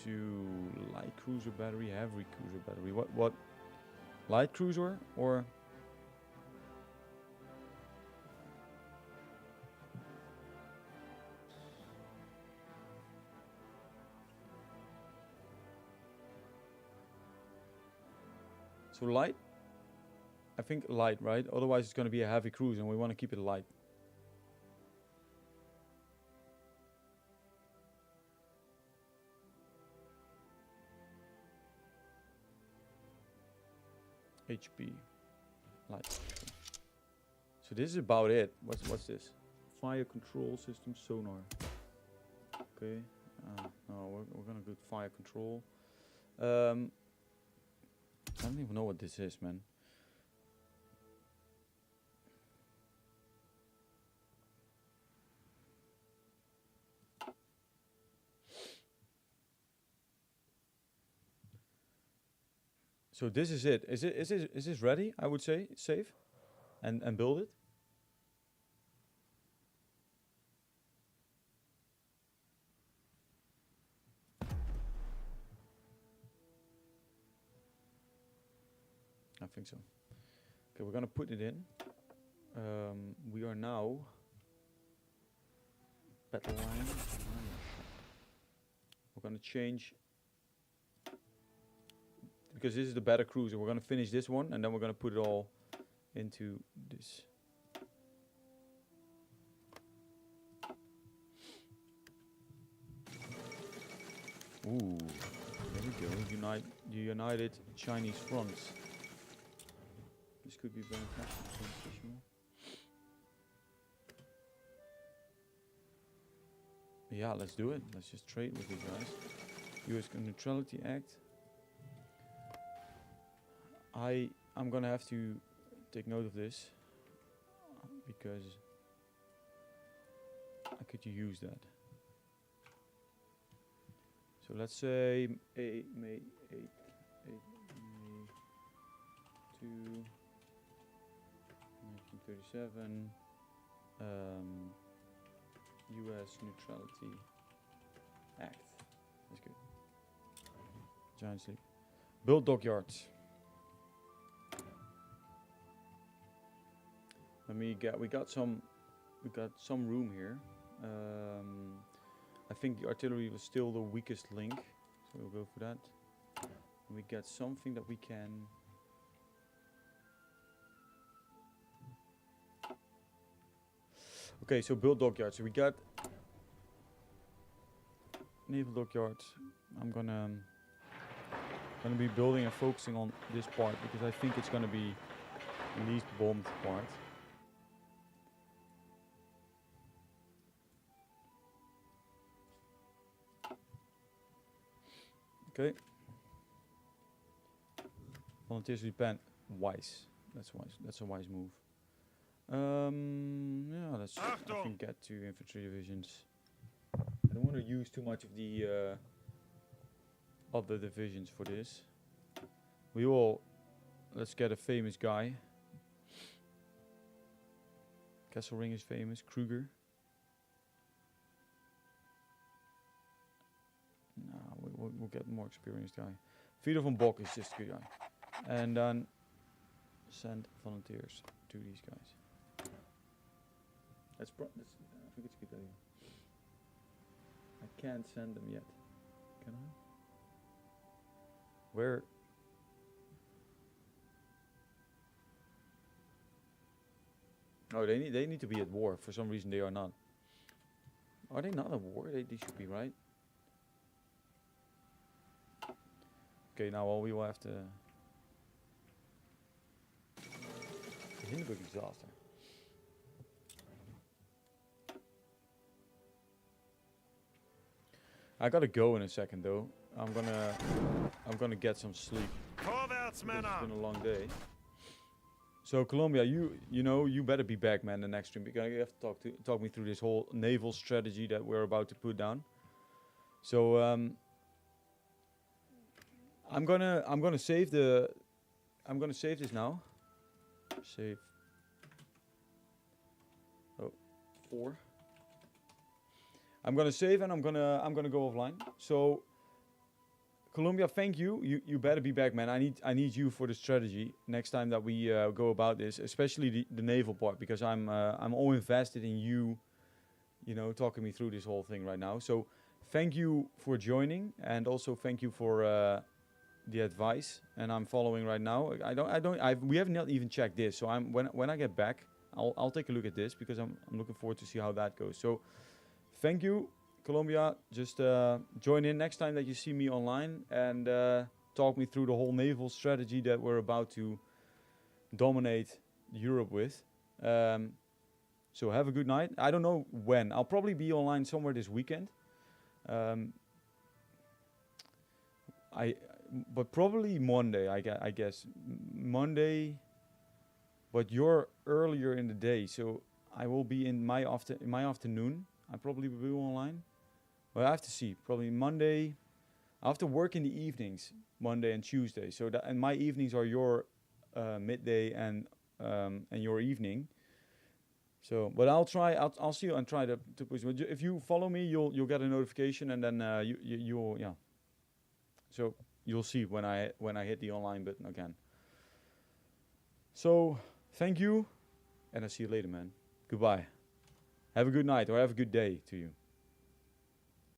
to light cruiser battery, heavy cruiser battery. What? Light cruiser or? So light? I think light, right? Otherwise it's going to be a heavy cruise and we want to keep it light. HP. Light. So this is about it. What's this? Fire control system sonar. Okay. No, we're going to go fire control. I don't even know what this is, man. So this is it. Is this ready? I would say save, and build it. I think so. Okay, we're gonna put it in. We are now battle line. We're gonna change because this is the better cruiser. We're gonna finish this one and then we're gonna put it all into this. Ooh, there we go. The United Chinese fronts. This could be beneficial. Yeah, let's do it. Let's just trade with these guys. US Neutrality Act. I'm gonna have to take note of this because I could use that. So let's say May 8, May 2, 1937. US Neutrality Act. That's good. Giant sleep. Build dockyards. We got some room here. I think the artillery was still the weakest link, so we'll go for that. And we got something that we can. Okay, so build dockyards. So we got naval dockyards. I'm gonna be building and focusing on this part because I think it's gonna be the least bombed part. Okay. Volunteers repent. Wise. That's wise. That's a wise move. Yeah, let's I think get to infantry divisions. I don't want to use too much of the other divisions for this. Let's get a famous guy. Kesselring is famous. Kruger. No, we'll get a more experienced guy. Fido van Bok is just a good guy. And then send volunteers to these guys. I think it's a good idea. I can't send them yet. Can I? Where? Oh, they need to be at war. For some reason they are not. Are they not at war? They should be, right? Okay, now we will have to... Hindenburg disaster. I gotta go in a second though. I'm gonna get some sleep. Vorwärts, Because Männer! it's been a long day. So Colombia, you know, you better be back, man, the next stream, because you have to talk me through this whole naval strategy that we're about to put down. So I'm gonna save this now. Save. Oh, 4. I'm gonna save and I'm gonna go offline. So Colombia, thank you. You better be back, man. I need you for the strategy next time that we go about this, especially the naval part, because I'm all invested in you. You know, talking me through this whole thing right now. So thank you for joining, and also thank you for the advice. And I'm following right now. We have not even checked this. So when I get back, I'll take a look at this, because I'm looking forward to see how that goes. So thank you, Colombia. Just join in next time that you see me online and talk me through the whole naval strategy that we're about to dominate Europe with. So have a good night. I don't know when. I'll probably be online somewhere this weekend. But probably Monday, I guess. Monday, but you're earlier in the day, so I will be in my afternoon. I probably will be online. Well, I have to see. Probably Monday. I have to work in the evenings, Monday and Tuesday. So and my evenings are your midday and your evening. So, but I'll try. I'll see you and try to push. But if you follow me, you'll get a notification, and then you'll yeah. So you'll see when I hit the online button again. So thank you, and I'll see you later, man. Goodbye. Have a good night or have a good day to you.